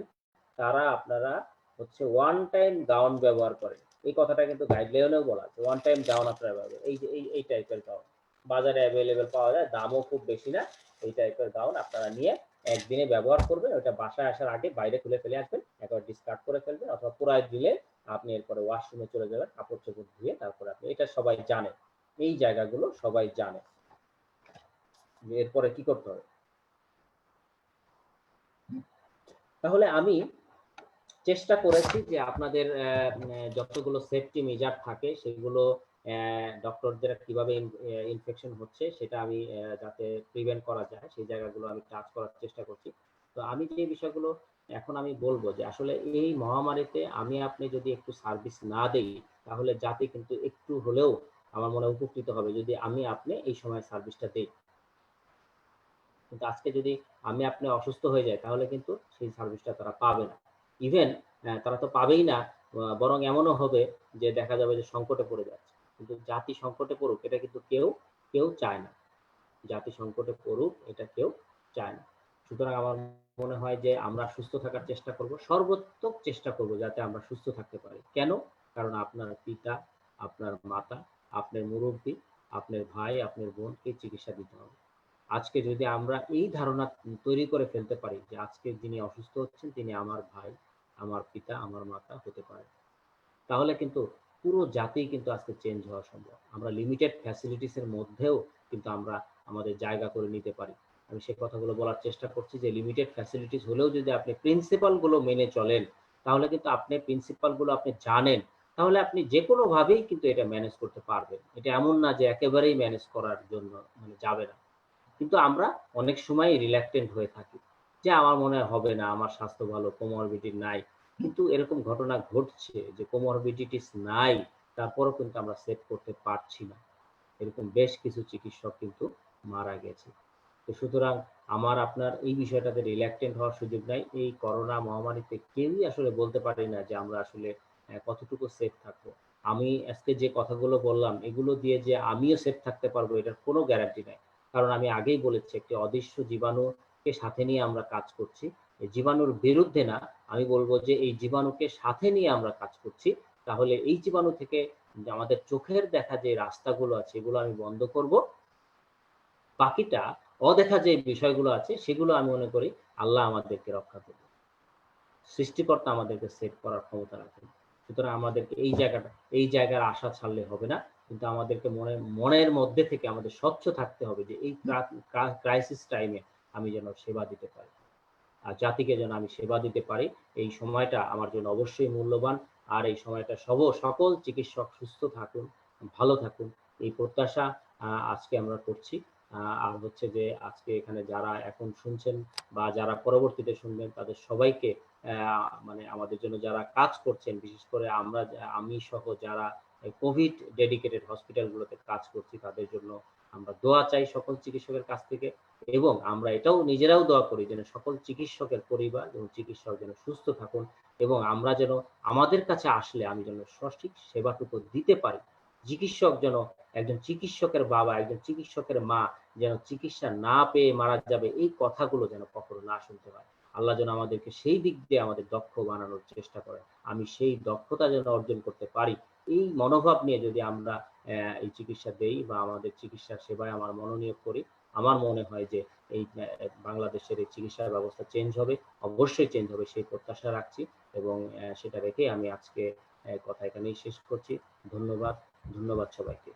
তারা আপনারা হচ্ছে ওয়ান টাইম গাউন ব্যবহার করেন। এই কথাটা কিন্তু গাইডলাইনেও বলা আছে, ওয়ান টাইম গাউন আপনারা ব্যবহার করেন। এই টাইপের গাউন বাজারে অ্যাভেলেবেল পাওয়া যায়, দামও খুব বেশি না। এই টাইপের গাউন আপনারা নিয়ে একদিনে ব্যবহার করবেন, ওটা বাসায় আসার আগে বাইরে খুলে ফেলে আসবেন, একবার ডিসকার্ড করে ফেলবেন, অথবা পুরাই দিলে আপনি এরপরে ওয়াশরুমে চলে যাবেন, কাপড় চোপড় ধুয়ে তারপরে আপনি, এটা সবাই জানে, এই জায়গাগুলো সবাই জানে যে এরপরে কি করতে হবে। তাহলে আমি চেষ্টা করেছি যে আপনাদের যতগুলো সেফটি মেজার থাকে সেগুলো ডক্টরদের কিভাবে ইনফেকশন হচ্ছে সেটা আমি যাতে প্রিভেন্ট করা যায় সেই জায়গাগুলো আমি টাচ করার চেষ্টা করছি। তো আমি যে বিষয়গুলো এখন আমি বলবো যে আসলে এই মহামারীতে আমি আপনি যদি একটু সার্ভিস না দেই তাহলে জাতি কিন্তু একটু হলেও আমার মনে হয় উপকৃত হবে যদি আমি আপনি এই সময় সার্ভিসটা দেই। কিন্তু আজকে যদি আমি আপনি অসুস্থ হয়ে যাই তাহলে কিন্তু সেই সার্ভিসটা তারা পাবে না। ইভেন তারা তো পাবেই না, বরং এমনও হবে যে দেখা যাবে যে সংকটে পড়ে যাচ্ছে। কিন্তু জাতি সংকটে পড়ুক এটা কিন্তু কেউ চায় না। জাতি সংকটে পড়ুক এটা কেউ চায় না। সুতরাং আমার মনে হয় যে আমরা সুস্থ থাকার চেষ্টা করব, সর্বোত্তম চেষ্টা করব যাতে আমরা সুস্থ থাকতে পারি। কেন? কারণ আপনার পিতা, আপনার মাতা, আপনার মুরব্বি, আপনার ভাই, আপনার বোনকে চিকিৎসা দিতে হবে। আজকে যদি আমরা এই ধারণা তৈরি করে ফেলতে পারি যে আজকে যিনি অসুস্থ হচ্ছেন তিনি আমার ভাই, আমার পিতা, আমার মাতা হতে পারে, তাহলে কিন্তু পুরো জাতিই কিন্তু আজকে চেঞ্জ হওয়া সম্ভব। আমরা লিমিটেড ফ্যাসিলিটিস এর মধ্যেও কিন্তু আমরা আমাদের জায়গা করে নিতে পারি। আমি সে কথাগুলো বলার চেষ্টা করছি যে লিমিটেড ফ্যাসিলিটিস হলেও যদি আপনি প্রিন্সিপাল গুলো মেনে চলেন তাহলে কিন্তু আপনি প্রিন্সিপাল গুলো আপনি জানেন, তাহলে আপনি যেকোনোভাবেই কিন্তু এটা ম্যানেজ করতে পারবেন। এটা এমন না যে একেবারেই ম্যানেজ করার জন্য মানে যাবে না। কিন্তু আমরা অনেক সময় reluctant হয়ে থাকি। যে আমার মনে হয় হবে না, আমার স্বাস্থ্য ভালো, comorbidity নাই। কিন্তু এরকম ঘটনা ঘটছে যে comorbidities নাই, তারপরেও কিন্তু আমরা সেভ করতে পারছি না। এরকম বেশ কিছু চিকিৎসক কিন্তু মারা গেছে। তো সুতরাং আমার আপনার এই বিষয়টাতে reluctant হওয়ার সুযোগ নাই। এই করোনা মহামারীতে কেউই আসলে বলতে পারি না যে আমরা আসলে কতটুকু সেফ থাকবো। আমি আজকে যে কথাগুলো বললাম, এগুলো দিয়ে যে আমিও সেফ থাকতে পারবো এটার কোনো গ্যারান্টি নাই। কারণ আমি আগেই বলেছি একটি অদৃশ্য জীবাণুকে সাথে নিয়ে আমরা কাজ করছি। এই জীবাণুর বিরুদ্ধে না, আমি বলব যে এই জীবাণুকে সাথে নিয়ে আমরা কাজ করছি। তাহলে এই জীবাণু থেকে যে আমাদের চোখের দেখা যে রাস্তাগুলো আছে এগুলো আমি বন্ধ করব। বাকিটা অদেখা যে বিষয়গুলো আছে সেগুলো আমি মনে করি আল্লাহ আমাদেরকে রক্ষা করবে। সৃষ্টিকর্তা আমাদেরকে সেভ করার ক্ষমতা রাখেন। সুতরাং আমাদেরকে এই জায়গার আশা ছাড়লে হবে না। কিন্তু আমাদেরকে মনের মধ্যে থেকে আমাদের স্বচ্ছ থাকতে হবে যে এই ক্রাইসিস টাইমে আমি যেন সেবা দিতে পারি। আর জাতিকে যেন আমি সেবা দিতে পারি। এই সময়টা আমার জন্য অবশ্যই মূল্যবান। আর এই সময়টা সকল চিকিৎসক সুস্থ থাকুন, ভালো থাকুন। এই প্রত্যাশা আজকে আমরা করছি। আর হচ্ছে যে আজকে এখানে যারা এখন শুনছেন বা যারা পরবর্তীতে শুনবেন তাদের সবাইকে মানে আমাদের জন্য যারা কাজ করছেন, বিশেষ করে আমি সহ যারা কোভিড ডেডিকেটেড হসপিটাল গুলোতে কাজ করছি তাদের জন্য আমরা দোয়া চাই সকল চিকিৎসকের কাছ থেকে। এবং আমরা এটাও নিজেরাও দোয়া করি যেন সকল চিকিৎসকের পরিবার এবং চিকিৎসক যেন সুস্থ থাকুন এবং আমরা যেন আমাদের কাছে আসলে আমি যেন সঠিক সেবাটুকু দিতে পারি। চিকিৎসক যেন একজন চিকিৎসকের বাবা, একজন চিকিৎসকের মা যেন চিকিৎসা না পেয়ে মারা যাবে এই কথাগুলো যেন কখনো না শুনতে হয়। আল্লাহ যেন আমাদেরকে সেই দিক দিয়ে আমাদের দক্ষ বানানোর চেষ্টা করেন। আমি সেই দক্ষতা যেন অর্জন করতে পারি। এই মনোভাব নিয়ে যদি আমরা এই চিকিৎসা দেই বা আমাদের চিকিৎসা সেবায় আমার মনোনিয়োগ করি, আমার মনে হয় যে এই বাংলাদেশের এই চিকিৎসা ব্যবস্থা চেঞ্জ হবে। অবশ্যই চেঞ্জ হবে সেই প্রত্যাশা রাখছি এবং সেটা রেখেই আমি আজকে কথা এখানেই শেষ করছি। ধন্যবাদ, ধন্যবাদ সবাইকে।